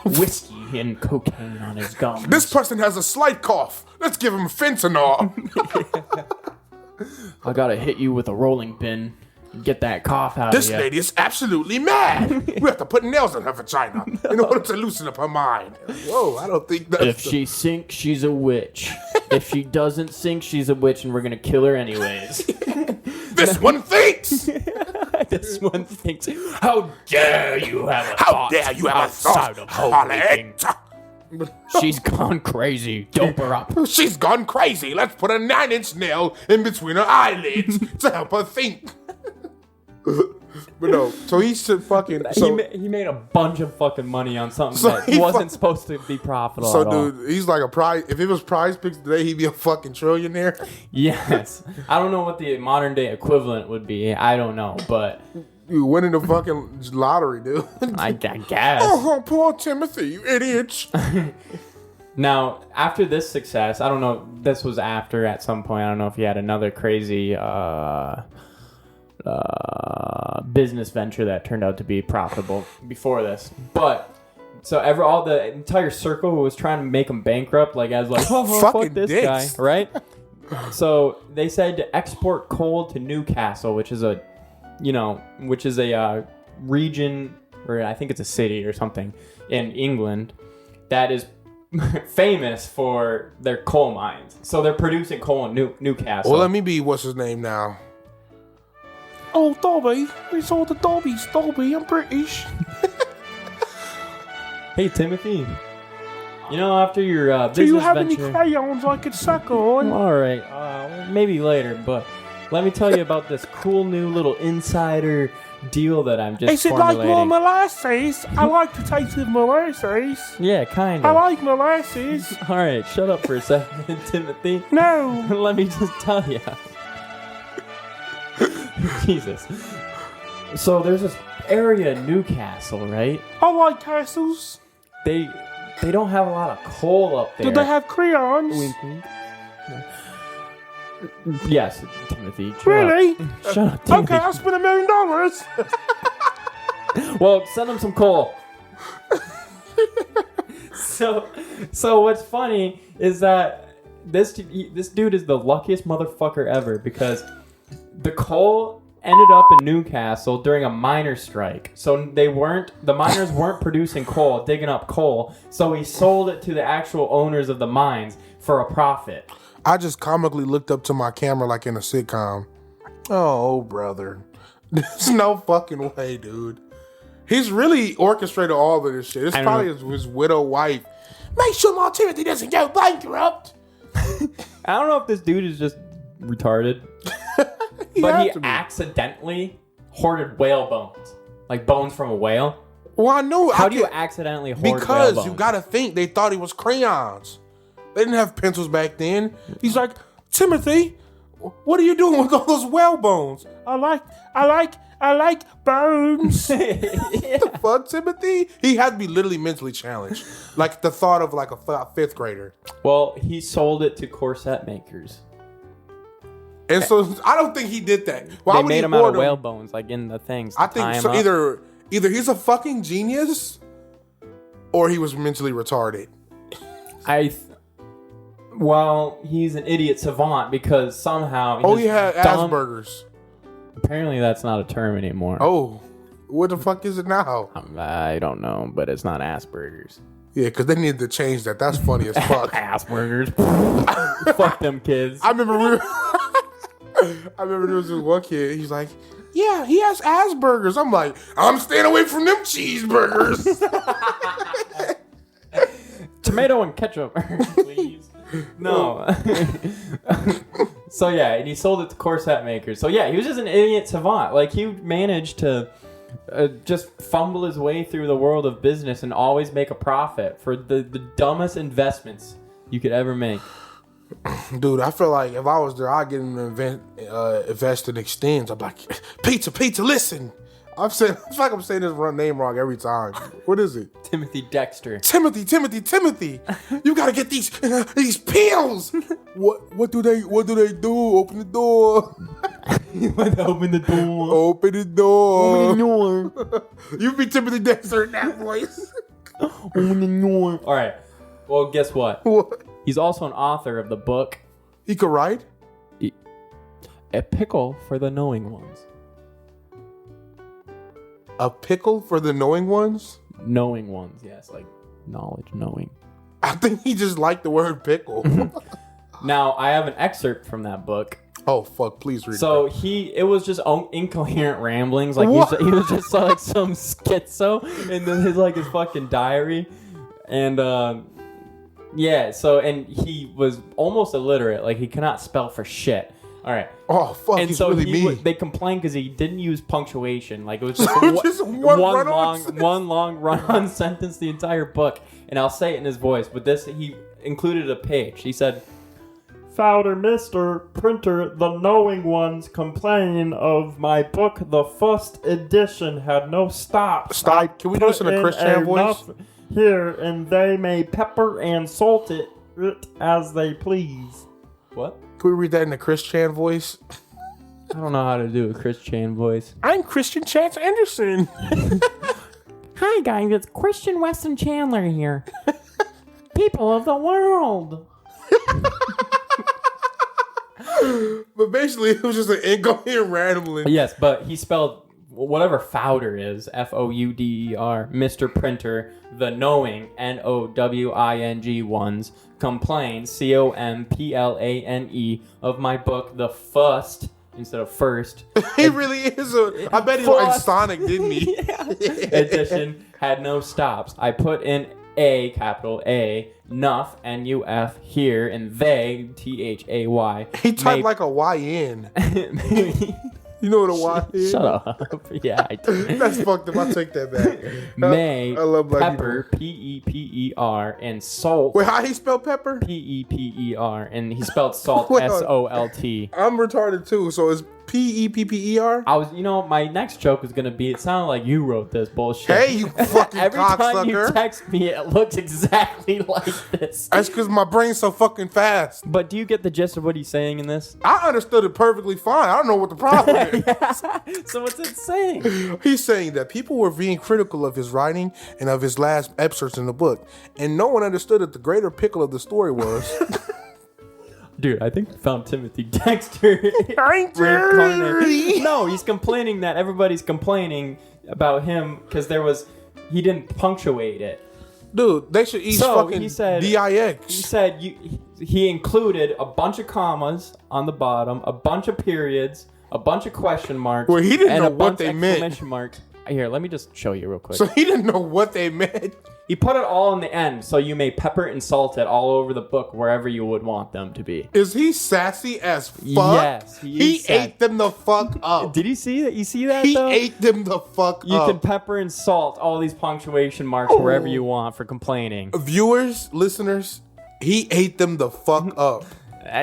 whiskey and cocaine on his gums. This person has a slight cough. Let's give him fentanyl. I gotta hit you with a rolling pin. Get that cough out This of you. lady is absolutely mad. We have to put nails in her vagina in order to loosen up her mind. Whoa, I don't think that's... If she sinks, she's a witch. If she doesn't sink, she's a witch, and we're gonna kill her anyways. This one thinks. This one thinks, how dare you have a How thought dare you have a outside thought, of homemaking? Harlot? She's gone crazy. Dope her up. She's gone crazy. Let's put a 9-inch nail in between her eyelids to help her think. But no, so he should fucking... So, he made a bunch of fucking money on something So that he wasn't supposed to be profitable so at all. dude, he's like a prize... If it was prize picks today, he'd be a fucking trillionaire. Yes. I don't know what the modern day equivalent would be. I don't know, but You winning the fucking lottery, dude. I guess. Oh, poor Timothy, you idiots. Now, after this success, I don't know, this was after at some point, I don't know if he had another crazy business venture that turned out to be profitable before this. But so all the entire circle who was trying to make him bankrupt, like as like, oh, fuck Fucking this dicks. guy, right? So they said to export coal to Newcastle, which is a region, or I think it's a city or something in England that is famous for their coal mines. So they're producing coal in Newcastle. Well, let me be what's his name now. Oh, Dobby. It's all the Dobbies. Dobby, I'm British. Hey, Timothy. You know, after your business Do you have venture... any crayons I could suck on? All right, maybe later, but let me tell you about this cool new little insider deal that I'm just formulating. Is it like more molasses? I like to taste of molasses. Yeah, kind I of. like molasses. All right, shut up for a second, Timothy. No. Let me just tell you. Jesus. So there's this area in Newcastle, right? I like castles. They don't have a lot of coal up there. Do they have crayons? Wink, wink. Yes, Timothy. Really? Shut up, Timothy. Okay, I'll spend $1 million. Well, send him some coal. So what's funny is that this dude is the luckiest motherfucker ever because the coal ended up in Newcastle during a miner strike. So the miners weren't producing coal, digging up coal. So he sold it to the actual owners of the mines for a profit. I just comically looked up to my camera like in a sitcom. Oh, brother. There's no fucking way, dude. He's really orchestrated all of this shit. It's probably his widow wife. Make sure my Timothy doesn't go bankrupt. I don't know if this dude is just retarded. He accidentally hoarded whale bones. Like bones from a whale. Well, I know. How do you accidentally hoard whale bones? Because you gotta think they thought he was crayons. They didn't have pencils back then. He's like, Timothy, what are you doing with all those whale bones? I like bones. The fuck, Timothy? He had to be literally mentally challenged. Like the thought of like a fifth grader. Well, he sold it to corset makers. And so I don't think he did that. Why they would made he them out hoard of whale bones, like in the things. I think so. Either he's a fucking genius, or he was mentally retarded. Well, he's an idiot savant because somehow. He had Asperger's. Apparently, that's not a term anymore. Oh, what the fuck is it now? I don't know, but it's not Asperger's. Yeah, because they needed to change that. That's funny as fuck. Asperger's. Fuck them kids. I remember there was this one kid. He's like, yeah, he has Asperger's. I'm like, I'm staying away from them cheeseburgers. Tomato and ketchup, please. No. So yeah, and he sold it to corset makers. So yeah, he was just an idiot savant. Like he managed to just fumble his way through the world of business and always make a profit for the dumbest investments you could ever make. Dude, I feel like if I was there, I'd get him to invest in extends. I'm like, pizza, listen. I feel like I'm saying this name wrong every time. What is it? Timothy Dexter. Timothy. You gotta get these pills. What do they do? Open the door. Open the door. Open the door. Open the door. You be Timothy Dexter in that voice. Open the door. All right. Well, guess what? What? He's also an author of the book. He could write? A Pickle for the Knowing Ones. A pickle for the knowing ones? Knowing ones, yes. Like knowledge, knowing. I think he just liked the word pickle. Now, I have an excerpt from that book. Oh, fuck. Please read it. So it was just incoherent ramblings. Like he was just like some schizo in his fucking diary. And yeah, so, and he was almost illiterate. Like he cannot spell for shit. All right. Oh, fuck, and he's so really mean. They complained because he didn't use punctuation. Like it was just, one long run-on sentence the entire book. And I'll say it in his voice, but he included a page. He said, Founder Mr. Printer, the knowing ones complain of my book. The first edition had no stops. Stop. Can we do this in a Christian voice? Here, and they may pepper and salt it as they please. What? Can we read that in a Chris Chan voice? I don't know how to do a Chris Chan voice. I'm Christian Chance Anderson. Hi guys, it's Christian Weston Chandler here. People of the world. But basically, it was just an incoherent rambling. Yes, but he spelled whatever founder is, Fouder, Mr. Printer, the knowing, Nowing ones, complain, Complane, of my book, The Fust, instead of First. He really is I bet he liked Sonic, didn't he? Edition had no stops. I put in A, capital A, Nuff, Nuf, here, and they, Thay. He typed like a YN. You know what a Y is? Shut up. Yeah, I do. That's fucked up. I take that back. May, I love black Pepper, Pepper, and Salt. Wait, how he spell pepper? Pepper, and he spelled salt, Wait, Solt. I'm retarded too, so it's Pepper? I was, my next joke was gonna be, it sounded like you wrote this bullshit. Hey, you fucking Every time you cocksucker. text me, it looks exactly like this. That's because my brain's so fucking fast. But do you get the gist of what he's saying in this? I understood it perfectly fine. I don't know what the problem is. So what's it saying? He's saying that people were being critical of his writing and of his last excerpts in the book, and no one understood that the greater pickle of the story was... Dude, I think we found Timothy Dexter. Reincarnated. No, he's complaining that everybody's complaining about him because he didn't punctuate it. Dude, they should eat fucking he said, DIX. He said he included a bunch of commas on the bottom, a bunch of periods, a bunch of question marks. Well, he didn't and know a what bunch they of meant. exclamation marks. Here, let me just show you real quick. So he didn't know what they meant. He put it all in the end, so you may pepper and salt it all over the book wherever you would want them to be. Is he sassy as fuck? Yes, he ate them the fuck up. Did you see that? You see that? He though? ate them the fuck You up. can pepper and salt all these punctuation marks wherever you want for complaining. Viewers, listeners, he ate them the fuck up.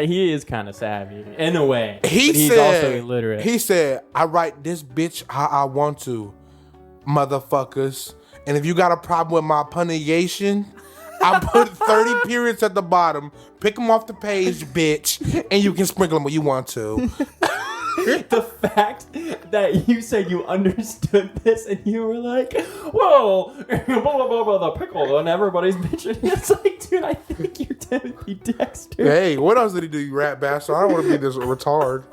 He is kind of savvy in a way. He but he's said, also illiterate. He said, I write this bitch how I want to, motherfuckers. And if you got a problem with my punctuation, I put 30 periods at the bottom. Pick them off the page, bitch. And you can sprinkle them when you want to. The fact that you said you understood this and you were like, whoa, blah, blah, blah, blah, the pickle, and everybody's bitching. It's like, dude, I think you're Timothy Dexter. Hey, what else did he do, you rat bastard? I don't want to be this retard.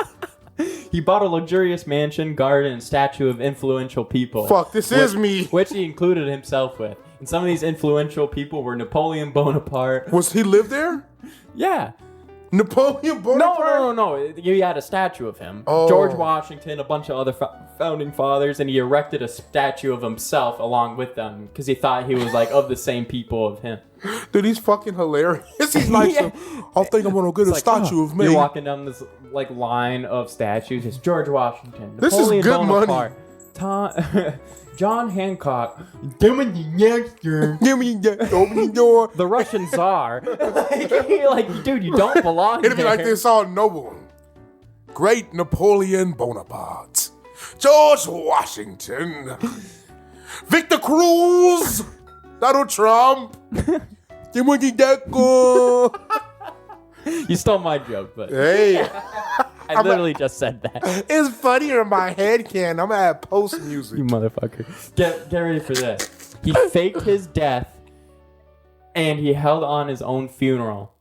He bought a luxurious mansion, garden, and statue of influential people. Fuck, this is me. Which he included himself with. And some of these influential people were Napoleon Bonaparte. Was he live there? Yeah. Napoleon Bonaparte? No. You had a statue of him. Oh. George Washington, a bunch of other founding fathers, and he erected a statue of himself along with them because he thought he was like of the same people of him. Dude, he's fucking hilarious. He's like, Yeah. I think I'm gonna get a statue of me. You're walking down this like line of statues. It's George Washington, This is Napoleon good money. Bonaparte, John Hancock, Timothy Dexter, Give me that. Open the door. the Russian Tsar. like, dude, you don't belong It'd be there. like this all noble. Great Napoleon Bonaparte. George Washington. Victor Cruz. Donald Trump. Timothy Dexter. You stole my joke, but Hey, I literally just said that. it's funnier in my head, Ken. I'm gonna have post music. You motherfucker. Get ready for this. He faked his death and he held on his own funeral.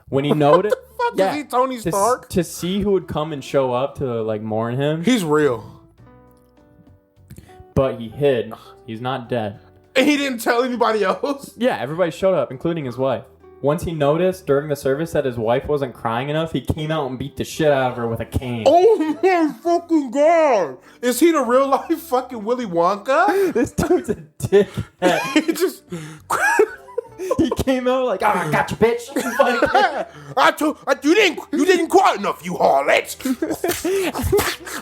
When he noticed Fuck, is he Tony Stark? to see who would come and show up to like mourn him, He's real. but he hid. He's not dead. And he didn't tell anybody else. Yeah, everybody showed up, including his wife. Once he noticed during the service that his wife wasn't crying enough, he came out and beat the shit out of her with a cane. Oh my fucking god! Is he the real life fucking Willy Wonka? This dude's a dickhead. He just. He came out like, I got you, bitch. You didn't cry enough, you harlot.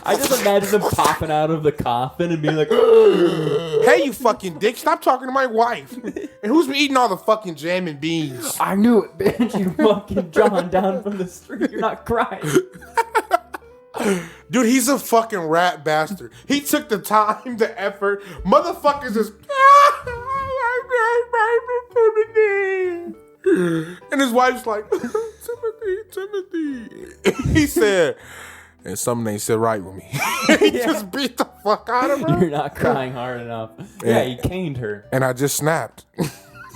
I just imagine him popping out of the coffin and being like, Hey, you fucking dick! Stop talking to my wife. And who's been eating all the fucking jam and beans? I knew it, bitch. You fucking John down from the street. You're not crying. Dude, he's a fucking rat bastard. He took the time, the effort. Motherfuckers is. And his wife's like, Timothy. He said, and something ain't sit right with me. He just beat the fuck out of her. You're not crying hard enough. Yeah, he caned her. And I just snapped.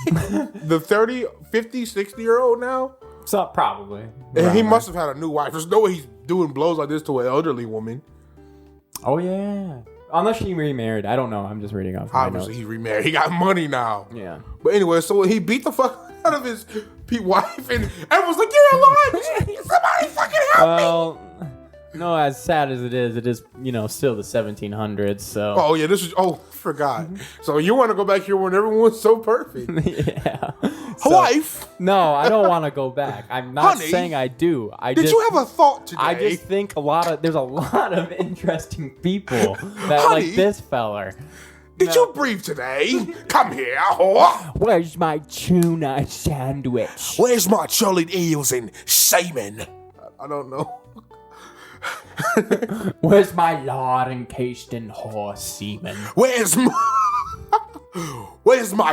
The 30, 50, 60-year-old now So probably. And he must have had a new wife. There's no way he's doing blows like this to an elderly woman. Oh yeah. Unless she remarried. I don't know. I'm just reading off. Obviously, he remarried. He got money now. Yeah. But anyway, so he beat the fuck out of his wife, and everyone's like, "You're alive! Somebody fucking help me!" Well, no. As sad as it is, still the 1700s. So. Oh yeah, this is. Oh, forgot. So you want to go back here when everyone's so perfect? Yeah. Wife? No, I don't want to go back. I'm not Honey, saying I do. Did you have a thought today? I just think there's a lot of interesting people that Honey, like this feller. Did you breathe today? Come here, whore. Where's my tuna sandwich? Where's my chullied eels and salmon? I don't know. Where's my lard encased in horse semen? Where's my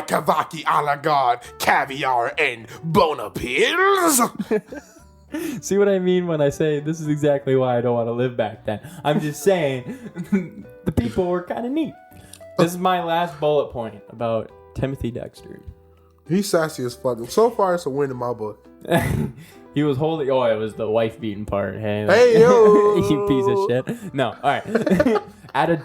kavaki a la garde, caviar and bona pills? See what I mean when I say this is exactly why I don't want to live back then. I'm just saying the people were kind of neat. This is my last bullet point about Timothy Dexter. He's sassy as fuck. So far, it's a win in my book. He was holding. Oh, it was the wife beating part. Hey yo, you piece of shit. No, all right.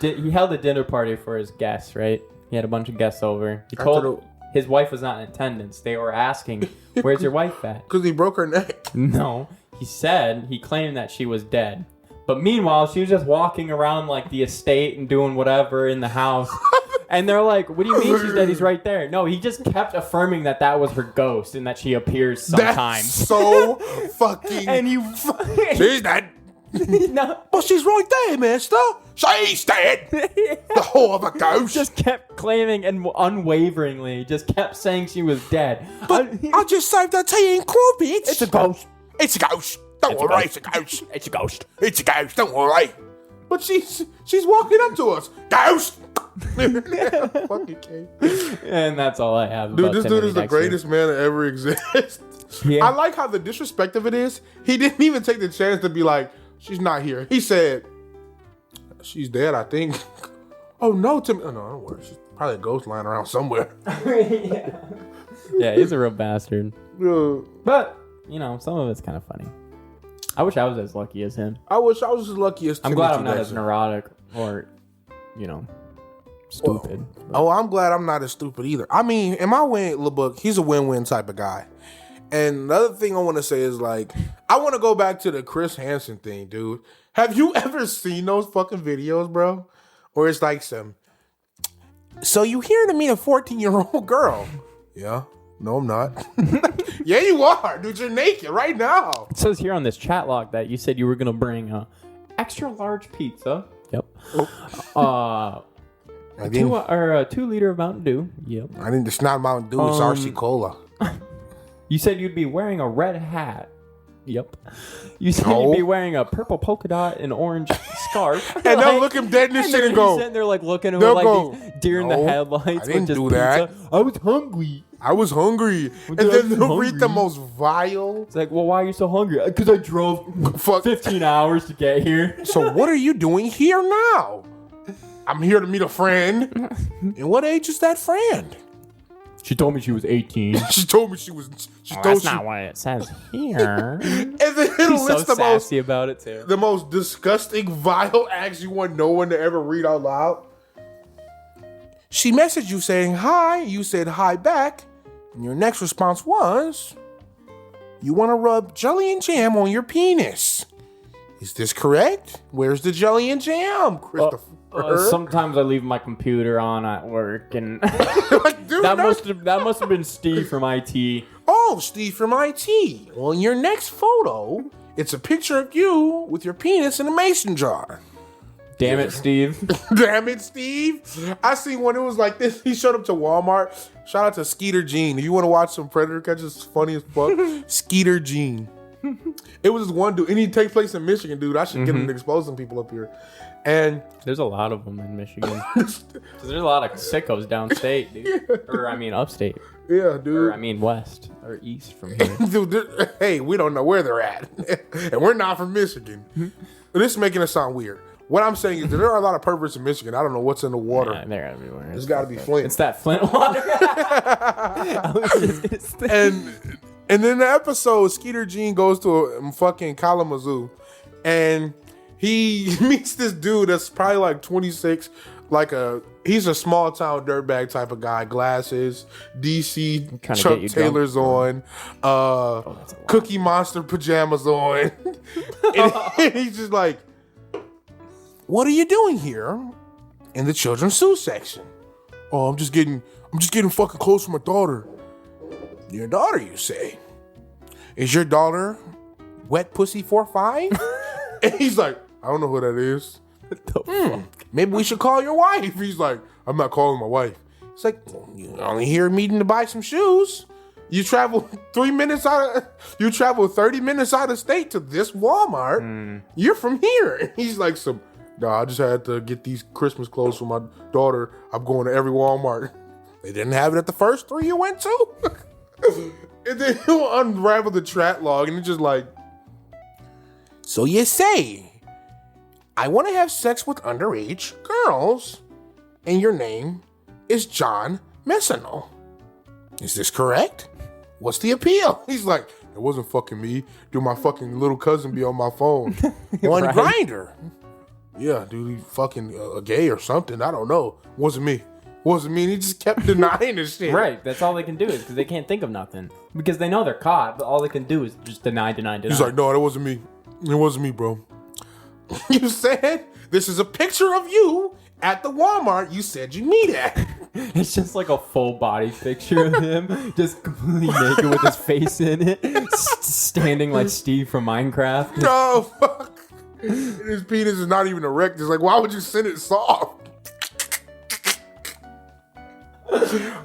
He held a dinner party for his guests. Right. He had a bunch of guests over. He told his wife was not in attendance. They were asking, "Where's your wife at?" Because he broke her neck. No, he claimed that she was dead. But meanwhile, she was just walking around like the estate and doing whatever in the house. And they're like, "What do you mean she's dead? He's right there." No, he just kept affirming that was her ghost and that she appears sometimes. That's so fucking. And you, she's dead. No, but she's right there, mister. She's dead. The whole of a ghost. Just kept claiming and unwaveringly just kept saying she was dead. But I just saved her tea and crumpets. It's a ghost. It's a ghost. Don't worry, it's a ghost. It's a ghost. It's a ghost. Don't worry. But she's walking up to us. Ghost. Fucking K. And that's all I have. Dude, about this Timothy dude is the Dexter. greatest man that ever exists. Yeah. I like how the disrespect of it is. He didn't even take the chance to be like, "She's not here." He said, "She's dead, I think." Oh no, Tim. Oh no, don't worry. She's probably a ghost lying around somewhere. Yeah, he's a real bastard. Yeah. But some of it's kind of funny. I wish I was as lucky as him. I wish I was as lucky as. I'm glad I'm not as neurotic or, stupid. Oh, I'm glad I'm not as stupid either. I mean, in my little book, he's a win-win type of guy. And the other thing I want to say is I want to go back to the Chris Hansen thing, dude. Have you ever seen those fucking videos, bro? Or it's like so you here to meet a 14-year-old girl? Yeah. No, I'm not. Yeah, you are, dude. You're naked right now. It says here on this chat log that you said you were going to bring a extra large pizza. Yep. I didn't. A 2-liter of Mountain Dew. Yep. I didn't. It's not Mountain Dew. It's RC Cola. You said you'd be wearing a red hat. Yep. You said you'd be wearing a purple polka dot and orange scarf. And they'll look him dead in the shit and go. Sitting there looking at him like these deer in the headlights. I didn't do pizza. that. I was hungry. And then they'll read the most vile. It's like, well, why are you so hungry? Because I drove 15 hours to get here. So what are you doing here now? I'm here to meet a friend. And what age is that friend? She told me she was 18. She told me she was. That's not what it says here. And then it'll list so sassy about it too. The most disgusting, vile acts you want no one to ever read out loud. She messaged you saying hi. You said hi back. And your next response was, "You want to rub jelly and jam on your penis. Is this correct? Where's the jelly and jam, Christopher?" Sometimes I leave my computer on at work, and Like, dude, that must have been Steve from IT. Oh, Steve from IT. Well, in your next photo, it's a picture of you with your penis in a mason jar. Damn it, Steve. Damn it, Steve. I seen one. It was like this. He showed up to Walmart. Shout out to Skeeter Jean. If you want to watch some Predator catches, it's funny as fuck. Skeeter Jean. It was this one dude, and he takes place in Michigan, dude. I should get him to expose some people up here. And there's a lot of them in Michigan. There's a lot of sickos downstate, dude. Yeah. Or I mean upstate. Yeah, dude. Or I mean west or east from here. Dude, hey, we don't know where they're at. And we're not from Michigan. This is making it sound weird. What I'm saying is that there are a lot of perverts in Michigan. I don't know what's in the water. Yeah, they're everywhere. It's got to be Flint. It's that Flint water. I was just gonna say. And And in the episode, Skeeter Jean goes to a fucking Kalamazoo, and he meets this dude that's probably like 26, he's a small town dirtbag type of guy, glasses, DC Chuck Taylors on, Cookie Monster pajamas on, and he's just like, "What are you doing here in the children's zoo section?" "Oh, I'm just getting fucking close to my daughter." "Your daughter, you say? Is your daughter Wet Pussy 45?" And he's like, "I don't know who that is." "Maybe we should call your wife." He's like, "I'm not calling my wife." It's like, "Well, you only here meeting to buy some shoes. You travel 30 minutes out of state to this Walmart. You're from here." And he's like, "No, I just had to get these Christmas clothes for my daughter. I'm going to every Walmart." "They didn't have it at the first 3 you went to?" And then he'll unravel the chat log, and it's just like, "So you say, I want to have sex with underage girls, and your name is John Messino. Is this correct? What's the appeal?" He's like, "It wasn't fucking me. Dude, my fucking little cousin be on my phone. On Right. Grindr. Yeah, dude, he fucking gay or something. I don't know. Wasn't me. And he just kept denying this shit. Right, that's all they can do is because they can't think of nothing. Because they know they're caught, but all they can do is just deny. He's like, "No, that wasn't me. It wasn't me, bro." "You said this is a picture of you at the Walmart you said you meet at." It's just like a full body picture of him, just completely naked with his face in it, standing like Steve from Minecraft. No, fuck. His penis is not even erect. It's like, why would you send it soft?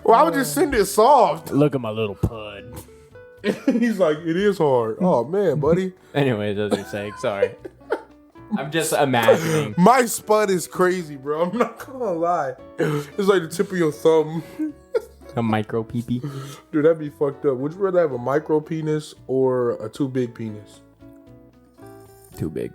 Why would you send it soft? Look at my little pud. He's like, "It is hard." Oh, man, buddy. Anyways, as you're saying, sorry. I'm just imagining. My spud is crazy, bro. I'm not gonna lie. It's like the tip of your thumb. A micro pee-pee. Dude, that'd be fucked up. Would you rather have a micro penis or a too big penis? Too big.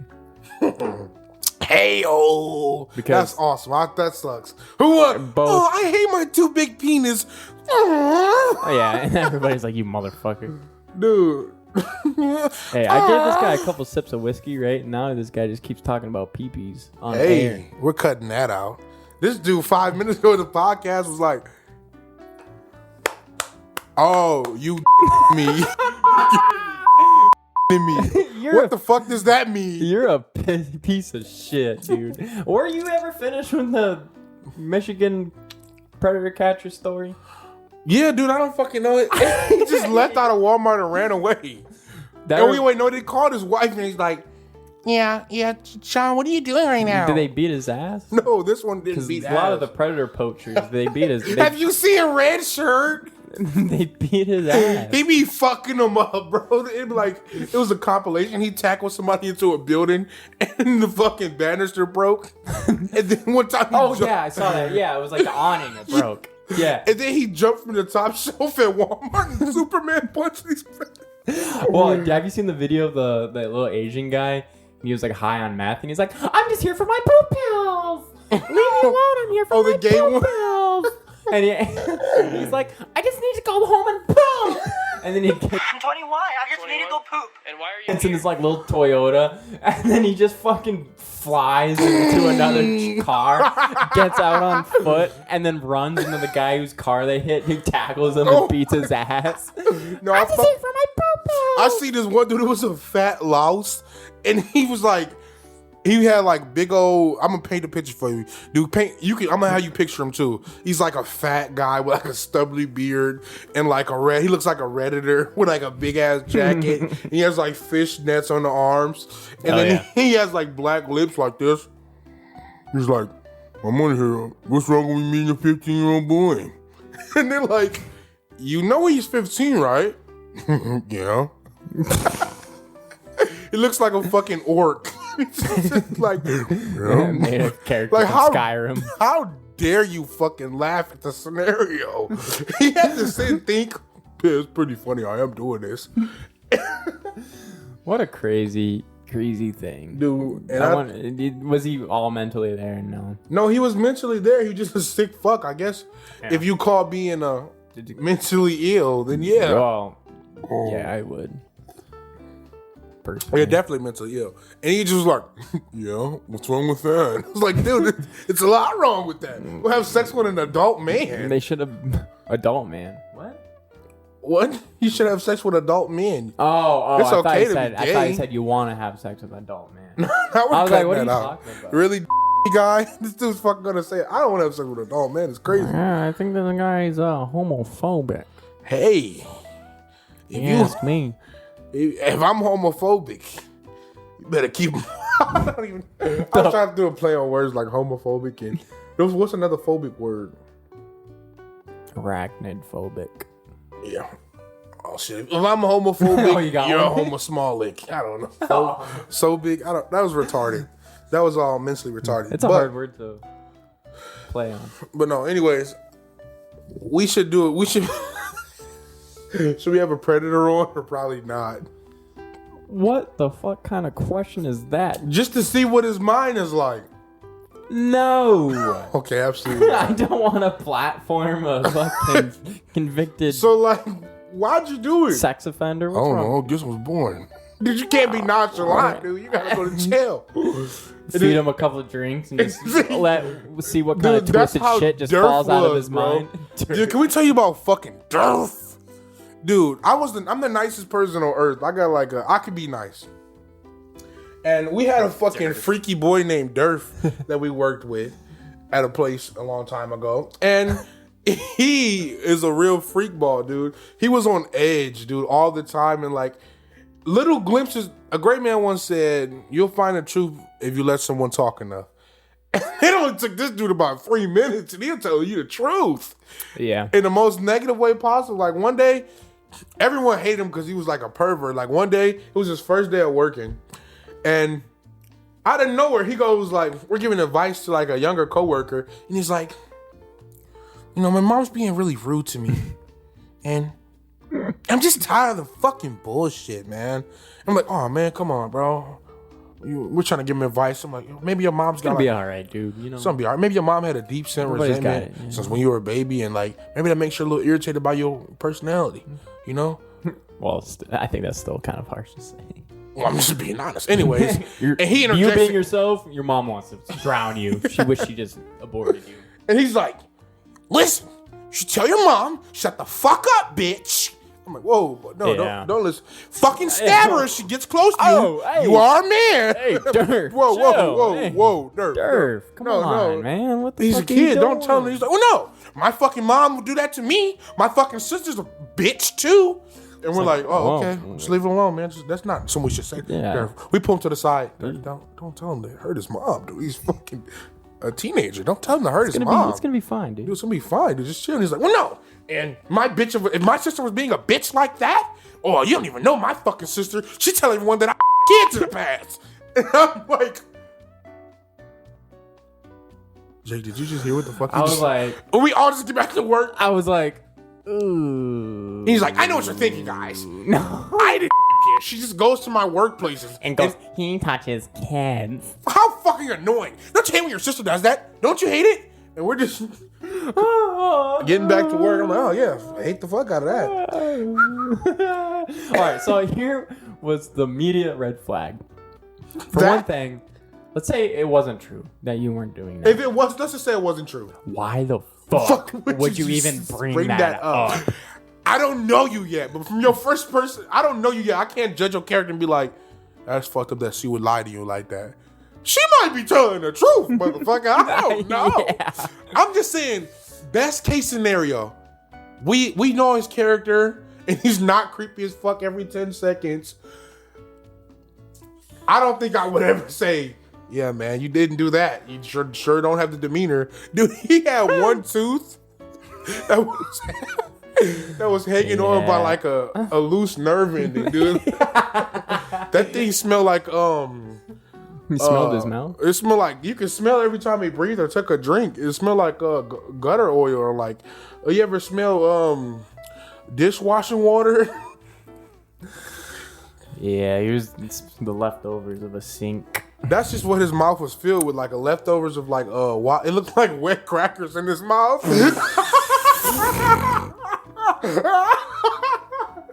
Hey-oh. Because- That's awesome. That sucks. Who won? Both. "Oh, I hate my too big penis." Oh, yeah, and everybody's like, "You motherfucker." Dude. Hey, I gave this guy a couple sips of whiskey, right? And now this guy just keeps talking about pee-pees on air. Hey, we're cutting that out. This dude 5 minutes ago in the podcast was like, "Oh, you me." Me. What the fuck does that mean? You're a piece of shit, dude. Were you ever finished with the Michigan predator catcher story? Yeah, dude, I don't fucking know it. He just left out of Walmart and ran away. They called his wife and he's like, yeah, Sean, what are you doing right now?" Did they beat his ass? No, this one didn't Because beat a lot ass. of the predator poachers, they beat his. Have you seen a red shirt? They beat his ass. He be fucking them up, bro. It was a compilation. He tackled somebody into a building and the fucking banister broke. And then one time I saw that. Yeah, it was like the awning that broke. Yeah. And then he jumped from the top shelf at Walmart and Superman punched these. Well, have you seen the video of that little Asian guy? He was like high on meth, and he's like, "I'm just here for my poop pills. Leave me alone. I'm here for my the gay poop one? pills." And he's like, "I just need to go home and poop." And then he gets I'm 21. I just need to go poop. And why are you in this like little Toyota, and then he just fucking flies into another car, gets out on foot, and then runs into the guy whose car they hit. He tackles him and beats his ass. No, I'm just here for my poop pills. I see this one dude who was a fat louse, and he was like, he had like big old. I'm gonna paint a picture for you, dude. I'm gonna have you picture him too. He's like a fat guy with like a stubbly beard and like he looks like a Redditor with like a big ass jacket. He has like fish nets on the arms, and he has like black lips like this. He's like, "I'm on here. What's wrong with me and a 15-year-old boy?" And they're like, "You know he's 15, right?" "Yeah." He looks like a fucking orc. Like, Made a character like from Skyrim. How dare you fucking laugh at the scenario? He had to sit and think, "Yeah, it's pretty funny. I am doing this." What a crazy thing, Dude. And was he all mentally there? No. No, he was mentally there. He was just a sick fuck, I guess. Yeah. If you call being mentally ill, then yeah. Well, Yeah, I would. Personally. Yeah, definitely mentally ill. And he just was like, yeah, what's wrong with that? I was like, dude, it's a lot wrong with that. We'll have sex with an adult man. They should have... Adult man. What? What? You should have sex with adult men. Oh, It's I thought okay you to be said, I gay. thought you said you want to have sex with an adult man. I was like, what are you out. talking about? Really, guy? This dude's fucking gonna say, I don't want to have sex with an adult man. It's crazy. Yeah, I think this guy's homophobic. Hey, if me. if I'm homophobic, you better keep. I don't even. I was trying to do a play on words like homophobic and what's another phobic word? Arachnid phobic. Yeah. Oh shit! If I'm homophobic, Oh, you got you're a one? homosmolic. I don't know. So big. I don't. That was retarded. That was all mentally retarded. It's a hard word to play on. But no. Anyways, we should do it. We should. Should we have a predator on or probably not? What the fuck kind of question is that? Just to see what his mind is like. No. Okay, absolutely. I don't want to platform a fucking convicted So like, why'd you do it? sex offender. I What's don't wrong? know. Guess was born. Dude, you can't be nonchalant, dude. You gotta go to jail. Feed him a couple of drinks and just see what kind of Dude, that's twisted how shit just Durf falls out of was, his bro. mind. Dude, can we tell you about fucking Durf? Dude, I'm the nicest person on earth. I got like I could be nice. And we had a fucking freaky boy named Durf that we worked with at a place a long time ago. And he is a real freak ball, dude. He was on edge, dude, all the time. And like little glimpses. A great man once said, you'll find the truth if you let someone talk enough. It only took this dude about 3 minutes and he'll tell you the truth. Yeah. In the most negative way possible. Like one day, everyone hated him because he was like a pervert. Like one day, it was his first day of working. And out of nowhere, he goes like, we're giving advice to like a younger coworker. And he's like, you know, my mom's being really rude to me. And I'm just tired of the fucking bullshit, man. I'm like, oh man, come on, bro. We're trying to give him advice. I'm like, maybe your mom's got Gonna be like, all right, dude. You know, something be all right. Maybe your mom had a deep sense of Everybody's got resentment it, yeah. since when you were a baby, and like maybe that makes you a little irritated by your personality. You know? well, I think that's still kind of harsh to say. Well, I'm just being honest. Anyways, and he you interjects, being yourself, your mom wants to drown you. She wished she just aborted you. and he's like, "Listen, you should tell your mom, shut the fuck up, bitch." I'm like, "Whoa, no, Yeah. don't listen. Fucking stab her if she gets close to you. Oh, hey. You are a man." Hey, Durf, whoa, chill. Hey. Durf. Durf, come on, man. What the He's a fuck are you kid. Don't doing? tell him. He's like, "Oh no, my fucking mom would do that to me. My fucking sister's a bitch too." And we're like, "Oh, whoa. okay, just leave it alone, man. That's not something we should say." Yeah. Durf. We pull him to the side. Don't tell him to hurt his mom, dude. He's fucking a teenager. Don't tell him to hurt his mom. It's gonna be fine, dude. Dude, it's gonna be fine, dude. Just chill. And he's like, "Well, no." And my bitch, if my sister was being a bitch like that, oh, you don't even know my fucking sister. She tell everyone that I kids in the past. And I'm like, Jake, did you just hear what the fuck? I was like, and we all just get back to work. ooh. He's like, I know what you're thinking, guys. No. I didn't care. She just goes to my workplaces And goes, he touches kids. how fucking annoying! Don't you hate when your sister does that? Don't you hate it? And we're just getting back to work. I'm like, oh yeah, I hate the fuck out of that. All right, so here was the media red flag. For That- one thing, let's say it wasn't true that you weren't doing that. If it was, let's just say it wasn't true. Why the fuck would you even bring that up? I don't know you yet, but from your first person, I don't know you yet. I can't judge your character and be like, that's fucked up that she would lie to you like that. She might be telling the truth, motherfucker. I don't know. Yeah. I'm just saying, best case scenario, we know his character and he's not creepy as fuck every 10 seconds. I don't think I would ever say, yeah, man, you didn't do that. You sure don't have the demeanor. Dude, he had one tooth that was hanging on by like a loose nerve ending, dude. That thing smelled like He smelled his mouth. It smelled like, you can smell every time he breathed or took a drink. It smelled like gutter oil, or like, you ever smell dishwashing water? Yeah, it's the leftovers of a sink. That's just what his mouth was filled with, like a leftovers of like it looked like wet crackers in his mouth.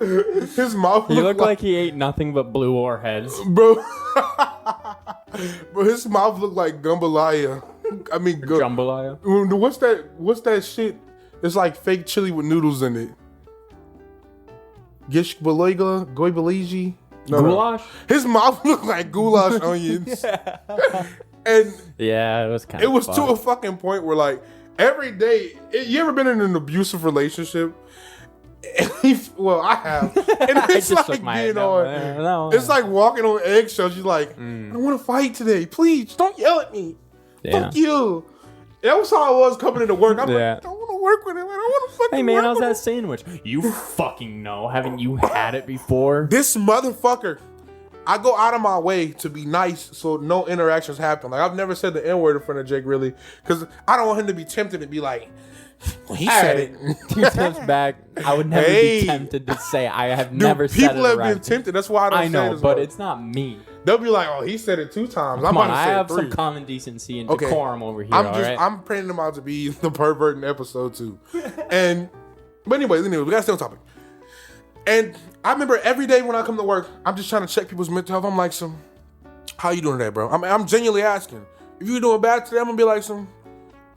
His mouth He looked like he ate nothing but blue warheads. bro. Bro, his mouth looked like gumbalaya. I mean, Jambalaya. What's that shit? It's like fake chili with noodles in it. Gish baloiga, goy baliji. Goulash? His mouth looked like goulash onions. And Yeah, it was kind it of was to a fucking point where like every day, you ever been in an abusive relationship? Well, I have. And it's like being on. It's like walking on eggshells. You're like, I want to fight today. Please don't yell at me. Yeah. Fuck you. That was how I was coming into work. I'm like, I don't want to work with him. I don't want to fucking Hey man, work how's with that him. sandwich? You fucking know. Haven't you had it before? This motherfucker. I go out of my way to be nice so no interactions happen. Like, I've never said the N-word in front of Jake, really. Because I don't want him to be tempted to be like, well, he said it. 2 steps back. I would never be tempted to say I have never said it. People have around been tempted. That's why I don't say it. I know, as but much. it's not me. They'll be like, oh, he said it 2 times. Come I'm on, about to I say have it 3. some common decency and decorum over here, alright? I'm praying them out to be the pervert in episode 2. But anyways, we gotta stay on topic. And I remember every day when I come to work, I'm just trying to check people's mental health. I'm like, how you doing today, bro? I'm genuinely asking. If you're doing bad today, I'm gonna be like,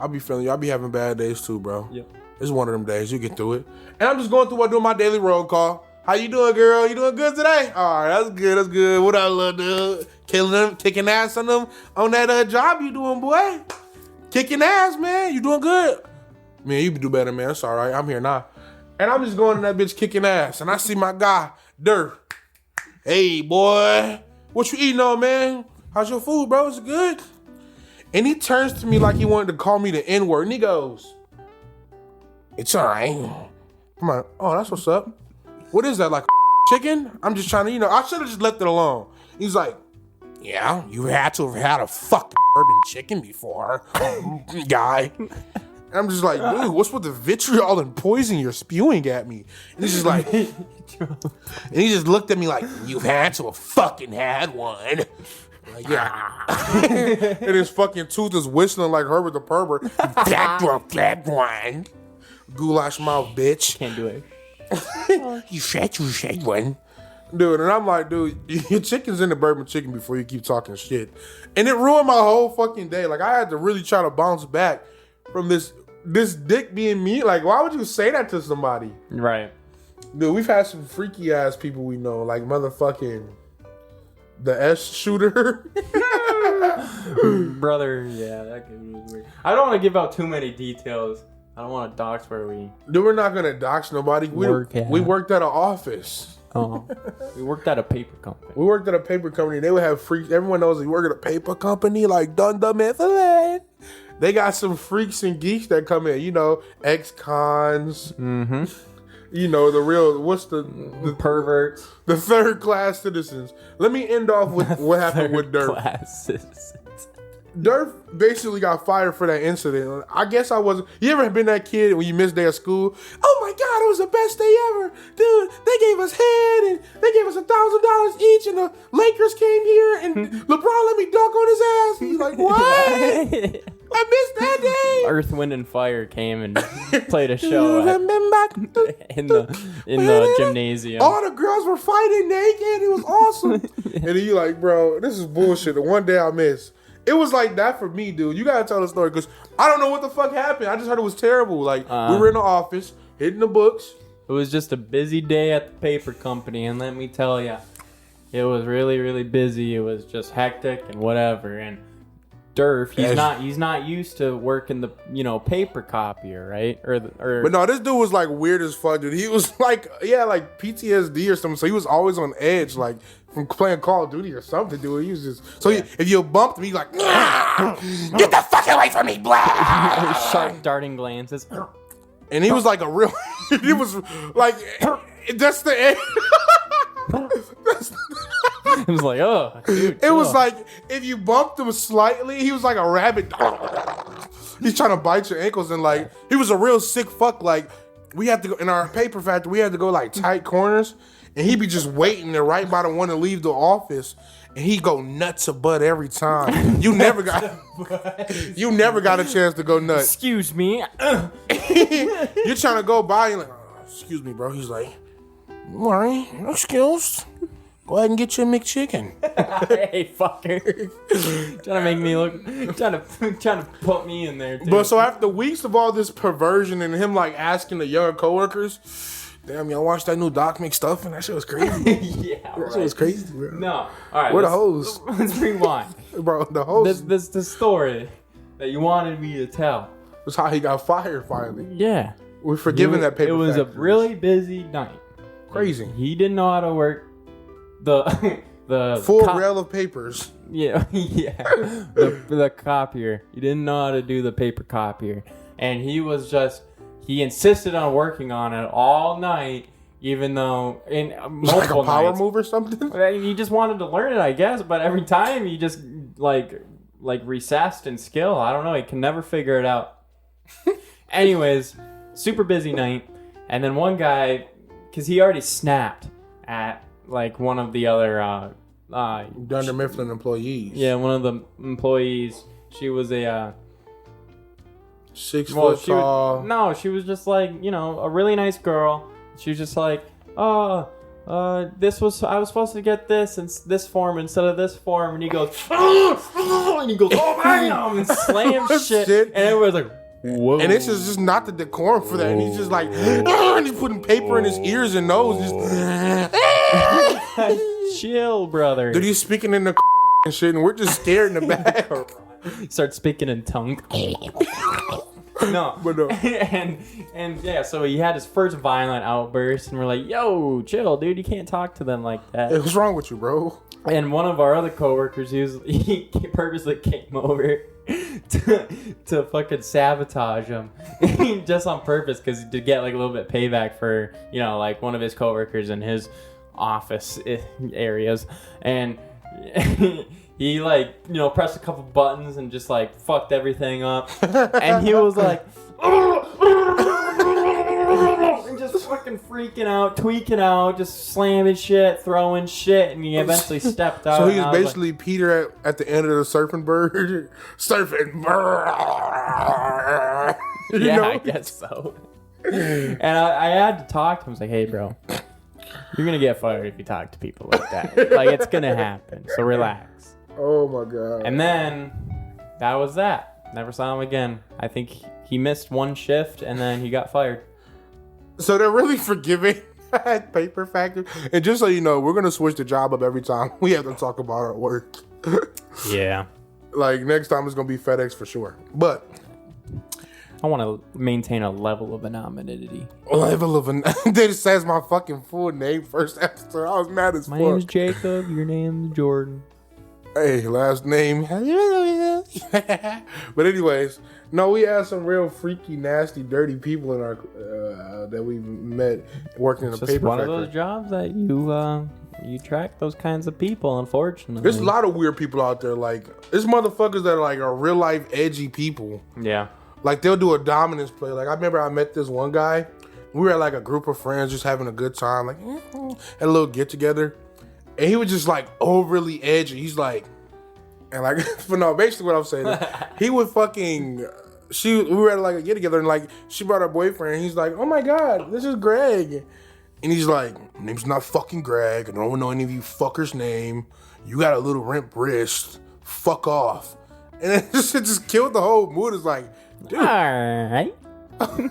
I'll be feeling you. I'll be having bad days too, bro. Yep. It's one of them days. You get through it. And I'm just going through doing my daily roll call. How you doing, girl? You doing good today? All right, that's good. That's good. What up, little dude? Killing them, kicking ass on them on that job you doing, boy. Kicking ass, man. You doing good? Man, you can do better, man. It's all right. I'm here now. And I'm just going to that bitch kicking ass. And I see my guy, Durf. Hey, boy. What you eating on, man? How's your food, bro? Is it good? And he turns to me like he wanted to call me the N-word. And he goes, it's all right. Come on. Oh, that's what's up. What is that, like chicken? I'm just trying to, I should have just left it alone. He's like, yeah, you had to have had a fucking urban chicken before, guy. And I'm just like, dude, what's with the vitriol and poison you're spewing at me? And he's just like, and he just looked at me like, you've had to have fucking had one. Like, yeah. And his fucking tooth is whistling like Herbert the pervert. That one. Goulash mouth, bitch. Can't do it. You said one. Dude, and I'm like, dude, your chicken's in the bourbon chicken before you keep talking shit. And it ruined my whole fucking day. Like, I had to really try to bounce back from this dick being mean. Like, why would you say that to somebody? Right. Dude, we've had some freaky ass people we know, like motherfucking the S shooter. Brother, yeah, that kid was weird. I don't want to give out too many details. I don't want to dox where we... Dude, we're not going to dox nobody. We worked at an office. Oh, we worked at a paper company. We worked at a paper company. They would have freaks. Everyone knows we work at a paper company like Dunder Mifflin. They got some freaks and geeks that come in. Ex-cons. Mm-hmm. The real, what's the perverts. The third class citizens. Let me end off with what happened with Durf. Class citizens. Durf basically got fired for that incident. I guess I wasn't. You ever been that kid when you missed day of school? Oh my God, it was the best day ever. Dude, they gave us head and they gave us $1,000 each and the Lakers came here and LeBron let me dunk on his ass. He's like, what? I missed that day. Earth, Wind, and Fire came and played a show in the gymnasium. All the girls were fighting naked. It was awesome. And then you like, bro, this is bullshit. The one day I missed. It was like that for me, dude. You gotta tell the story because I don't know what the fuck happened. I just heard it was terrible. Like, we were in the office, hitting the books. It was just a busy day at the paper company, and let me tell you, it was really, really busy. It was just hectic and whatever. And Durf, he's not used to working the paper copier, right? But no, this dude was like weird as fuck, dude. He was like, like PTSD or something. So he was always on edge, like from playing Call of Duty or something, dude. He was just if you bumped me, like, get the fuck away from me, blah. Sharp darting glances. And he was like a real. He was like, that's the end. It was like, oh, dude, it was like if you bumped him slightly, he was like a rabbit. He's trying to bite your ankles, and like he was a real sick fuck. Like we had to go in our paper factory, we had to go like tight corners, and he'd be just waiting there right by the one to leave the office, and he'd go nuts a butt every time. You never got a chance to go nuts. Excuse me. You're trying to go by, and like, oh, excuse me, bro. He's like, All right, excuse. Go ahead and get your McChicken. Hey, fucker. Trying to make me look, trying to put me in there, too. But so after weeks of all this perversion and him like asking the younger coworkers, damn, y'all watched that new Doc McStuffin? That shit was crazy. Yeah, That shit was crazy, bro. No. All right. Where the hoes? Let's rewind. Bro, the hoes. This the story that you wanted me to tell. That's how he got fired finally. Yeah. We're forgiving that paper. It was a factory. really busy night. Crazy. He didn't know how to work the Full rail of papers. Yeah, yeah. The copier. He didn't know how to do the paper copier, and he insisted on working on it all night, even though in multiple Like a power nights. move or something. He just wanted to learn it, I guess. But every time he just like recessed in skill. I don't know. He can never figure it out. Anyways, super busy night, and then one guy, because he already snapped at like one of the other Dunder Mifflin employees. yeah, one of the employees. She was a 6 well, foot tall. she was just like, a really nice girl. She was just like, I was supposed to get this and this form instead of this form, and he goes, and he goes, oh bam, and slams shit, and everybody's like, whoa. And this is just not the decorum for that. And he's just like, and he's putting paper in his ears and nose. Chill, brother. Dude, he's speaking in the and shit, and we're just scared in the back. Start speaking in tongue. No. But no. And yeah, so he had his first violent outburst, and we're like, yo, chill, dude, you can't talk to them like that. Hey, what's wrong with you, bro? And one of our other coworkers, he purposely came over to fucking sabotage him, just on purpose, because to get like a little bit payback for like one of his coworkers in his office areas, and he pressed a couple buttons and just like fucked everything up, and he was like. And just fucking freaking out, tweaking out, just slamming shit, throwing shit, and he eventually stepped out. So he was basically like, Peter at the end of the surfing bird. Surfing bird. Yeah, I guess so. And I had to talk to him. I was like, hey, bro, you're going to get fired if you talk to people like that. Like, it's going to happen. So relax. Oh, my God. And then that was that. Never saw him again. I think he missed one shift, and then he got fired. So they're really forgiving at Paper Factory. And just so you know, we're going to switch the job up every time we have to talk about our work. Yeah. Like, next time it's going to be FedEx for sure. But I want to maintain a level of anonymity. They just says my fucking full name first after. I was mad as fuck. My name's Jacob. Your name's Jordan. Hey, last name. But anyways, no, we had some real freaky, nasty, dirty people in our that we met working in a It's just paper one factory. of those jobs that you track those kinds of people, unfortunately. There's a lot of weird people out there. Like, there's motherfuckers that are real life edgy people. Yeah. Like, they'll do a dominance play. Like, I remember I met this one guy. We were at like a group of friends just having a good time, like had a little get together. And he was just like overly edgy. He's like, and like, but no, basically what I'm saying is, he would fucking, we were at like a get together, and like, she brought her boyfriend, and he's like, oh my God, this is Greg. And he's like, my name's not fucking Greg. I don't know any of you fuckers' name. You got a little limp wrist. Fuck off. And then this shit just killed the whole mood. It's like, dude. All right.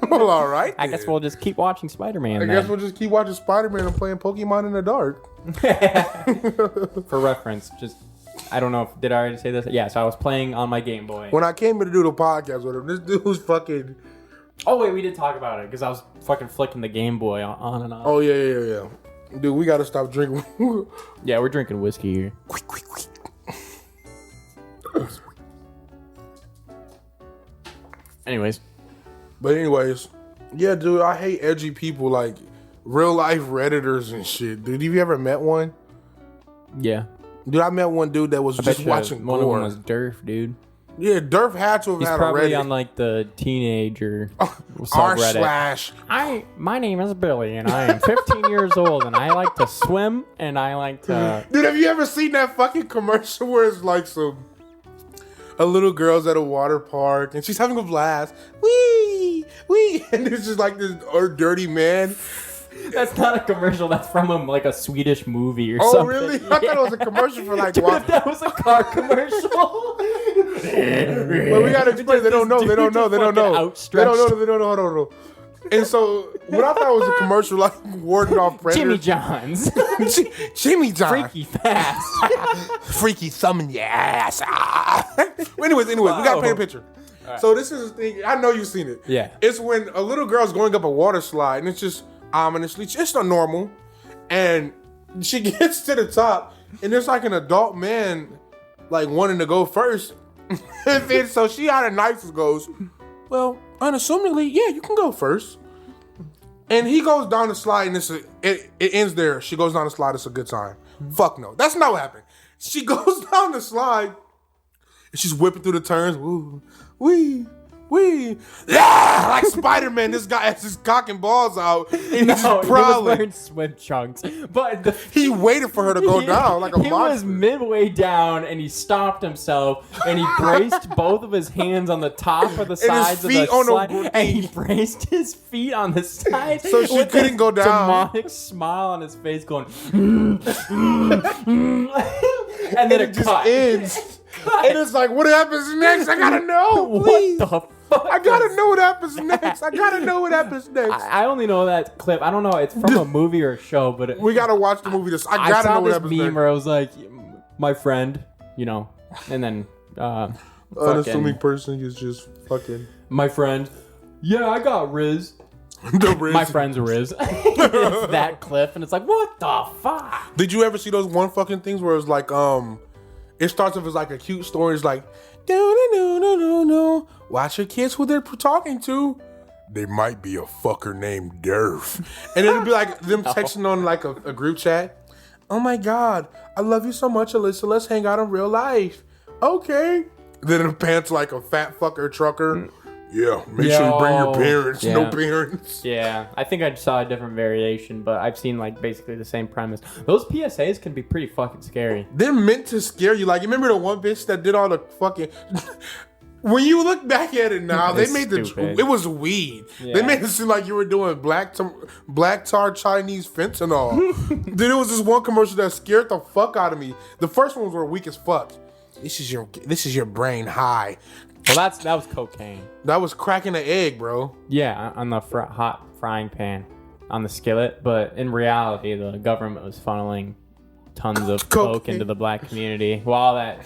Well, all right. I guess we'll just keep watching Spider-Man. I guess we'll just keep watching Spider-Man and playing Pokemon in the dark. For reference, just I don't know if did I already say this? Yeah, so I was playing on my Game Boy. When I came in to do the podcast with him, this dude was fucking. Oh wait, we did talk about it because I was fucking flicking the Game Boy on and off. Oh yeah. Dude, we gotta stop drinking. Yeah, we're drinking whiskey here. Anyways, yeah, dude, I hate edgy people like real life Redditors and shit. Dude, have you ever met one? yeah. Dude, I met one dude that was just watching one gore. of them was Durf, dude. Yeah, Durf had to have He's had a probably Reddit. on like the teenager r/. My name is Billy and I am 15 years old and I like to swim and I like to. Dude, have you ever seen that fucking commercial where it's like a little girl's at a water park and she's having a blast. Wee! And it's just like this dirty man. That's not a commercial. That's from like a Swedish movie or Oh, something. really? I thought it was a commercial for like. Dude, if that was a car commercial. But we gotta explain. They don't know. They don't know. They don't know. They don't know. They don't know. Hold on. And so, what I thought was a commercial, like warding off predators. Jimmy John's. Jimmy John. Freaky fast. Freaky thumb in your ass. Anyways, we gotta paint a picture. Right. So this is the thing. I know you've seen it. Yeah. It's when a little girl's going up a water slide, and it's just ominously, just not normal. And she gets to the top, and there's like an adult man, like wanting to go first. And then, so she out of nice goes, well, unassumingly, yeah, you can go first. And he goes down the slide, and it ends there. She goes down the slide. It's a good time. Fuck no, that's not what happened. She goes down the slide, and she's whipping through the turns. Woo, wee. Yeah, like Spider-Man. This guy has his cock and balls out, and he's just He was prowling. wearing swim trunks, but He waited for her to go down like a he monster. was midway down, and he stopped himself, and he braced both of his hands on the top of the sides of the feet on the slide, ground. and he braced his feet on the sides. So she with couldn't this go down. Demonic smile on his face, going, and then it just cut. ends. And it's like, what happens next? I gotta know, please. What the fuck? I gotta know what happens next. I only know that clip. I don't know. It's from a movie or a show, but We gotta watch the movie. I I gotta saw know what this happens meme next. where I was like, my friend, and then Unassuming person is just fucking. my friend. Yeah, I got Riz. The Riz. My friend's Riz. It's that clip, and it's like, what the fuck? Did you ever see those one fucking things where it's like, it starts off as like a cute story. It's like, no. Watch your kids who they're talking to. They might be a fucker named Durf. And it'll be like them texting on like a group chat. Oh my God, I love you so much, Alyssa. Let's hang out in real life. Okay. Then it pants like a fat fucker trucker. Yeah, make sure you bring your parents. Yeah. No parents. Yeah, I think I saw a different variation, but I've seen like basically the same premise. Those PSAs can be pretty fucking scary. They're meant to scare you. Like, you remember the one bitch that did all the fucking... When you look back at it now, they It's made stupid. it was weed. Yeah. They made it seem like you were doing black tar Chinese fentanyl. Then it was this one commercial that scared the fuck out of me. The first ones were weak as fuck. This is your brain high. Well, that was cocaine. That was cracking the egg, bro. Yeah, on the hot frying pan, on the skillet. But in reality, the government was funneling tons of coke Cocaine. into the black community while that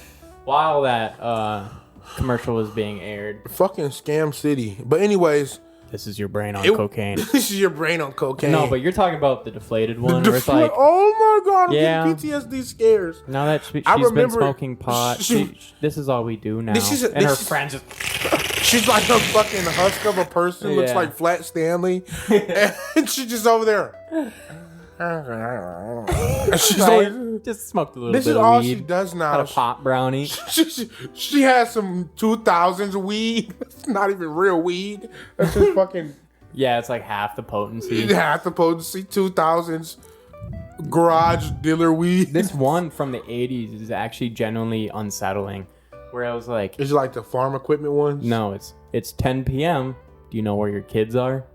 commercial was being aired. Fucking scam city. But anyways, This is your brain on cocaine. This is your brain on cocaine. No, but you're talking about the deflated one, where it's like, oh my God, I'm Yeah. getting PTSD scares. now that she's remember- been smoking pot, she- this is all we do now. This is- and this her is- friends just, She's like a fucking husk of a person. Looks Yeah. like Flat Stanley. And she's just over there. And she's right? always, Just smoked a little this bit is of all weed. she does Had now. a pot brownie. She has some 2000s weed. It's not even real weed. That's just fucking Yeah, it's like half the potency. half the potency. 2000s garage dealer weed. This one from the 80s is actually genuinely unsettling. Where I was like, It's like the farm equipment ones. no, it's 10 p.m. Do you know where your kids are?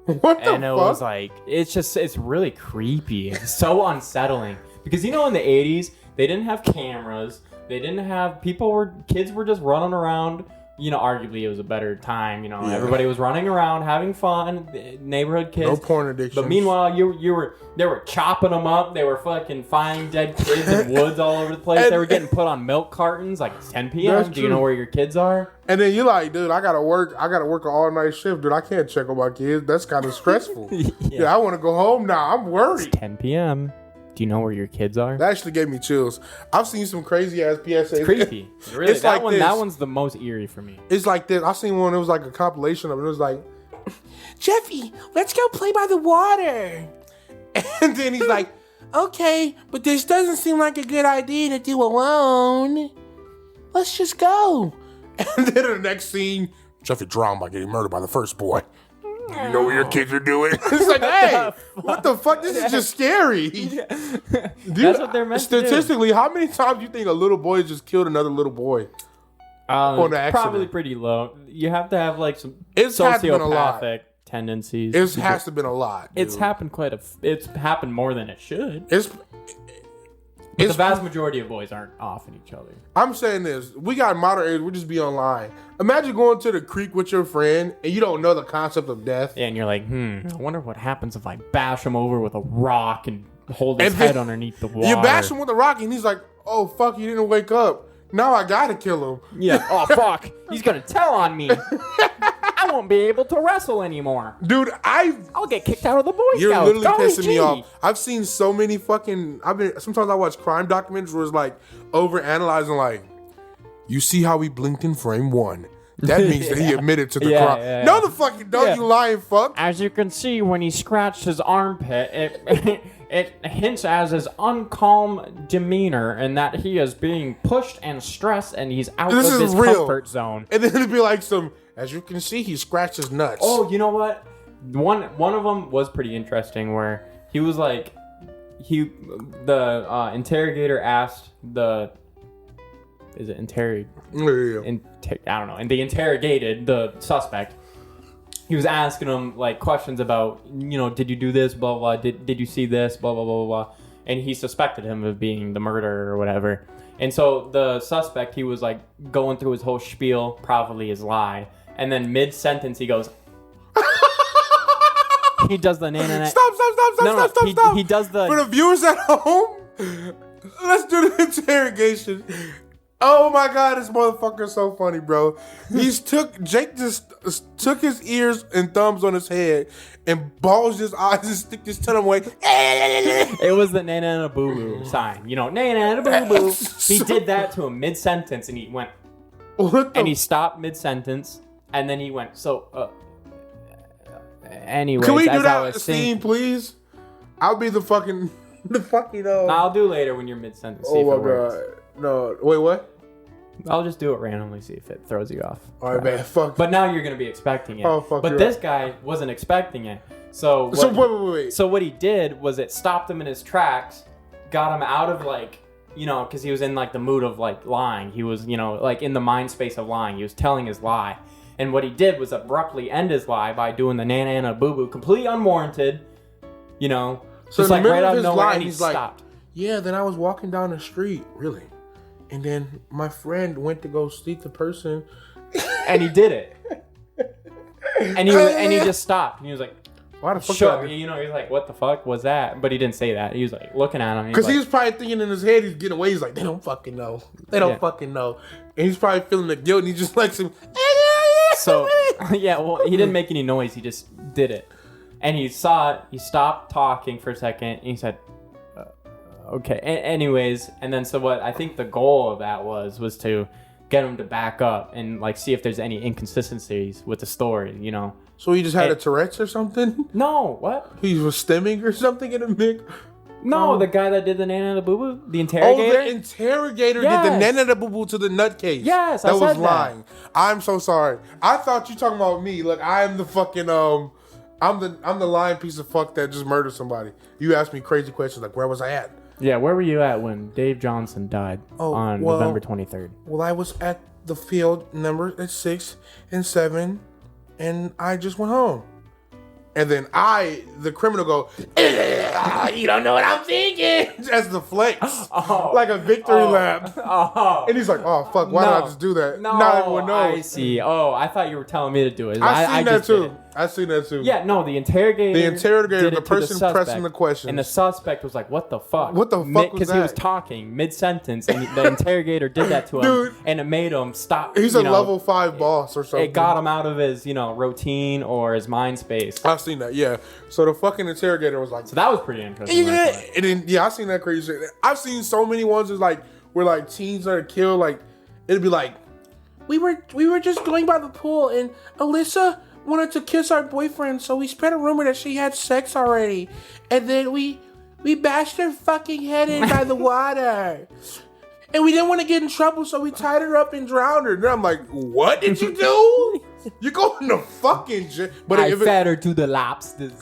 What the And it fuck? was like, it's really creepy. It's so unsettling. Because in the 80s, they didn't have cameras. They didn't have, kids were just running around. Arguably it was a better time. Yeah. Everybody was running around, having fun, neighborhood kids. No porn addiction. But meanwhile, they were chopping them up. They were fucking finding dead kids in woods all over the place. They were getting put on milk cartons like it's 10 p.m. That's Do you true. know where your kids are? And then you're like, dude, I gotta work an all night shift, dude. I can't check on my kids. That's kind of stressful. Yeah, I want to go home now. I'm worried. 10 p.m. Do you know where your kids are? That actually gave me chills. I've seen some crazy ass PSAs. It's creepy. Really, It's like this. that one's the most eerie for me. It's like this. I seen one. It was like a compilation of it. It was like, Jeffy, let's go play by the water. And then he's like, okay, but this doesn't seem like a good idea to do alone. Let's just go. And then the next scene, Jeffy drowned by getting murdered by the first boy. You know what your kids are doing? It's like, hey, what the fuck? This is just scary. Dude, That's what they're meant to do. statistically, how many times do you think a little boy just killed another little boy? On the accident. Probably pretty low. You have to have like some It's happened a lot. sociopathic tendencies. It has to been a lot. Dude. It's happened it's happened more than it should. It's the vast majority of boys aren't offing each other. I'm saying this. We got modern age. We just be online. Imagine going to the creek with your friend and you don't know the concept of death. Yeah, and you're like, I wonder what happens if I bash him over with a rock and hold his head underneath the water. You bash him with a rock and he's like, oh, fuck, you didn't wake up. Now I gotta kill him. Yeah. Oh, fuck. He's going to tell on me. I won't be able to wrestle anymore. Dude, I'll get kicked out of the Boy Scouts. You're literally Golly pissing me gee. off. I've seen so many sometimes I watch crime documentaries where it's like over analyzing, like, you see how he blinked in frame 1. That means that he admitted to the crime. Yeah. No, the fuck you don't, Yeah. you lying fuck. As you can see, when he scratched his armpit, it hints as his uncalm demeanor and that he is being pushed and stressed and he's out This of is his real. comfort zone. And then it'd be like as you can see, he scratched his nuts. Oh, you know what? One of them was pretty interesting where he was like, the interrogator asked the, is it Yeah. I don't know, and they interrogated the suspect. He was asking him like questions about, did you do this, blah blah, did you see this, blah blah blah blah, and he suspected him of being the murderer or whatever. And so the suspect, he was like going through his whole spiel, probably his lie, and then mid sentence he goes, he does the nana. Stop. He does the. For the viewers at home, let's do the interrogation. Oh my god, this motherfucker's so funny, bro. Jake just took his ears and thumbs on his head and bulged his eyes and stick his tongue away. It was the nana and a boo boo sign. Nana and a boo boo. He did that to him mid sentence and he went. And he stopped mid sentence and then he went, anyways, can we do as I that was scene, saying, please? I'll be the fucking. I'll do later when you're mid sentence. Oh my god. No, wait, what? I'll just do it randomly, see if it throws you off. All right, man, fuck. But now you're going to be expecting it. Oh, fuck. But this guy wasn't expecting it. So wait. So what he did was it stopped him in his tracks, got him out of because he was in like the mood of like lying. He was, like in the mind space of lying. He was telling his lie. And what he did was abruptly end his lie by doing the nana and a boo boo, completely unwarranted, So just like right out of his nowhere, line, and he he's like, stopped. yeah, then I was walking down the street, really. And then my friend went to go sleep the person. And he did it. And he just stopped. And he was like, Why the fuck? sure. He's like, what the fuck was that? But he didn't say that. He was like looking at him. Because he was probably thinking in his head, he's getting away. He's like, they don't fucking know. They don't fucking know. And he's probably feeling the guilt. And he just likes him. So, yeah, well, he didn't make any noise. He just did it. And he saw it. He stopped talking for a second. And he said, okay. Anyways, and then so what I think the goal of that was to get him to back up and like see if there's any inconsistencies with the story, So he just had a Tourette's or something? No, what? He was stimming or something in a mix? No, the guy that did the nana and the boo boo, the interrogator. Oh, the interrogator did the nana the boo boo to the nutcase. Yes, I that said was that. lying. I'm so sorry. I thought you talking about me. Like I'm the fucking I'm the lying piece of fuck that just murdered somebody. You asked me crazy questions like where was I at? Yeah, where were you at when Dave Johnson died on November 23rd? Well, I was at the field number at 6 and 7, and I just went home. And then the criminal, go, you don't know what I'm thinking. As the flex. Like a victory lap. And he's like, oh, fuck, why did I just do that? No, not everyone knows. I see. Oh, I thought you were telling me to do it. I seen that just did too. it. I seen that too. Yeah, no, the interrogator, did the it person to the pressing suspect, the questions. and the suspect was like, "What the fuck? What the fuck was Because he was that? talking mid sentence, and the interrogator did that to him, Dude. and it made him stop. He's a level 5 boss or something. It got him out of his, routine or his mind space. I've seen that, yeah. So the fucking interrogator was like, So that was pretty interesting. and then, yeah, I've seen that crazy shit. I've seen so many ones that's like where like teens are killed. Like it'd be like, we were just going by the pool and Alyssa wanted to kiss our boyfriend, so we spread a rumor that she had sex already, and then we bashed her fucking head in by the water. And we didn't want to get in trouble, so we tied her up and drowned her. And I'm like, what did you do? You're going to fucking jail. But I fed her to the lobsters.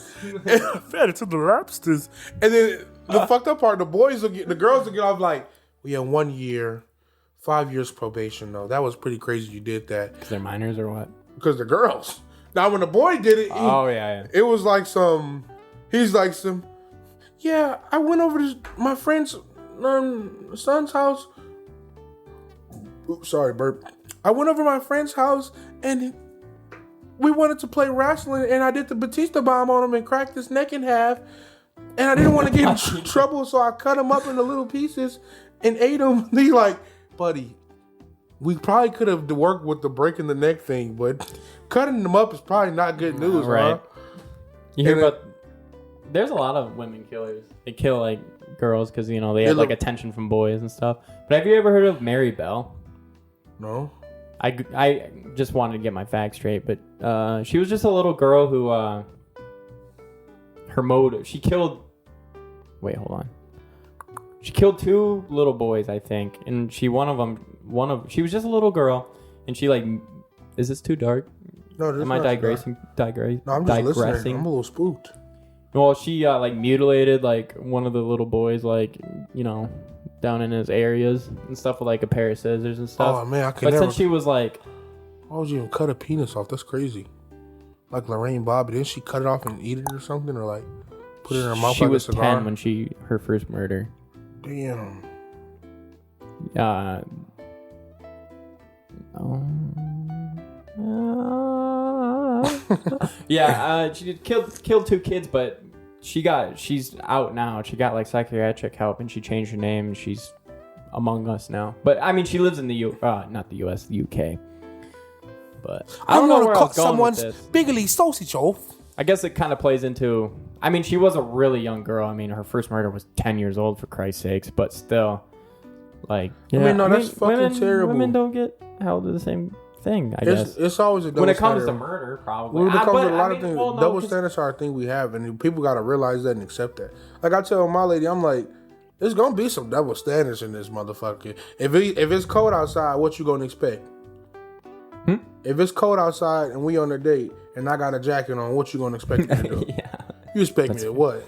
fed her to the lobsters. And then the fucked up part, the girls will get off like, we had 1 year, 5 years probation though. That was pretty crazy you did that. Because they're minors or what? Because they're girls. Now when the boy did it, yeah. it was like he's like yeah, I went over to my friend's son's house. Oops, sorry, burp. I went over to my friend's house and we wanted to play wrestling, and I did the Batista bomb on him and cracked his neck in half. And I didn't want to get in trouble, so I cut him up into little pieces and ate him. He's like, buddy, we probably could have worked with the breaking the neck thing, but cutting them up is probably not good news, Right. huh? You hear about... There's a lot of women killers. They kill, like, girls because, you know, they have, like, attention from boys and stuff. But have you ever heard of Mary Bell? No. I just wanted to get my facts straight, but she was just a little girl who her motive, she killed she killed 2 little boys, I think, and she was just a little girl, and she like, is this too dark? No, this am I digressing? No, I'm just listening. I'm a little spooked. Well, she like mutilated like one of the little boys, like, you know, down in his areas and stuff with like a pair of scissors and stuff. Oh man, I could But never. since she was like, why would you even cut a penis off? That's crazy. Like Lorraine Bobby, didn't she cut it off and eat it or something, or like put it in her mouth she like was a cigar? 10 when her first murder. Damn. She did killed 2 kids, but she's out now. She got like psychiatric help, and she changed her name. She's among us now. But I mean, she lives in the not the U.S., the U.K. But I don't know where I was going with this. Biggly sausage off. I guess it kind of plays into. I mean, she was a really young girl. I mean, her first murder was 10 years old, for Christ's sakes. But still, like, yeah, that's fucking terrible. Women don't get held to the same thing. I guess it's always a double when it comes standard. to murder, probably. When it comes to a lot of things, double standards are a thing we have, and people got to realize that and accept that. Like I tell my lady, I'm like, there's gonna be some double standards in this motherfucker. If it's cold outside, what you gonna expect? If it's cold outside and we on a date and I got a jacket on, what you gonna expect me to do? Yeah. You expect me to what?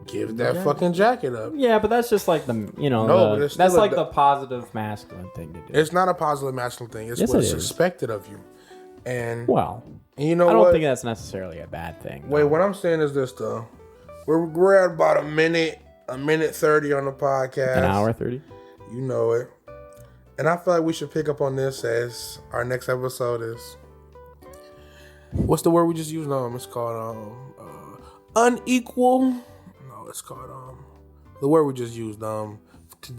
Give that fucking jacket up. Yeah, but that's just like the, you know, but that's like the positive masculine thing to do. It's not a positive masculine thing. It's what's expected of you. And you know, I don't think that's necessarily a bad thing. Wait, what I'm saying is this though. We're at about a minute 30 on the podcast. An hour 30. You know it. And I feel like we should pick up on this as our next episode is. What's the word we just used? No, it's called unequal. No, it's called the word we just used to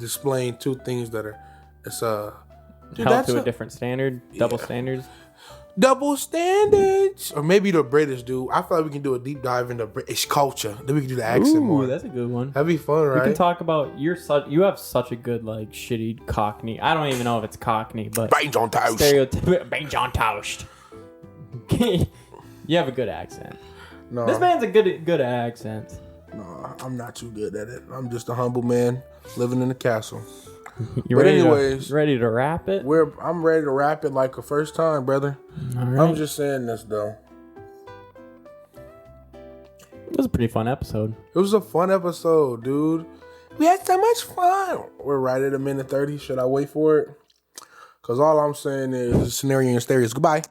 explain 2 things that are held to a different standard, double standards. Double standards, or maybe the British do. I feel like we can do a deep dive into British culture. Then we can do the accent more. That's a good one. That'd be fun, right? We can talk about you have such a good like shitty Cockney. I don't even know if it's Cockney, but Brains on toast. Stereotype. Brains on toast. You have a good accent. No, this man's a good accent. No, I'm not too good at it. I'm just a humble man living in a castle. Ready to wrap it? I'm ready to wrap it like the first time, brother. All right. I'm just saying this though. It was a pretty fun episode. It was a fun episode, dude. We had so much fun. We're right at a minute 30. Should I wait for it? Because all I'm saying is scenario and stereo. Goodbye.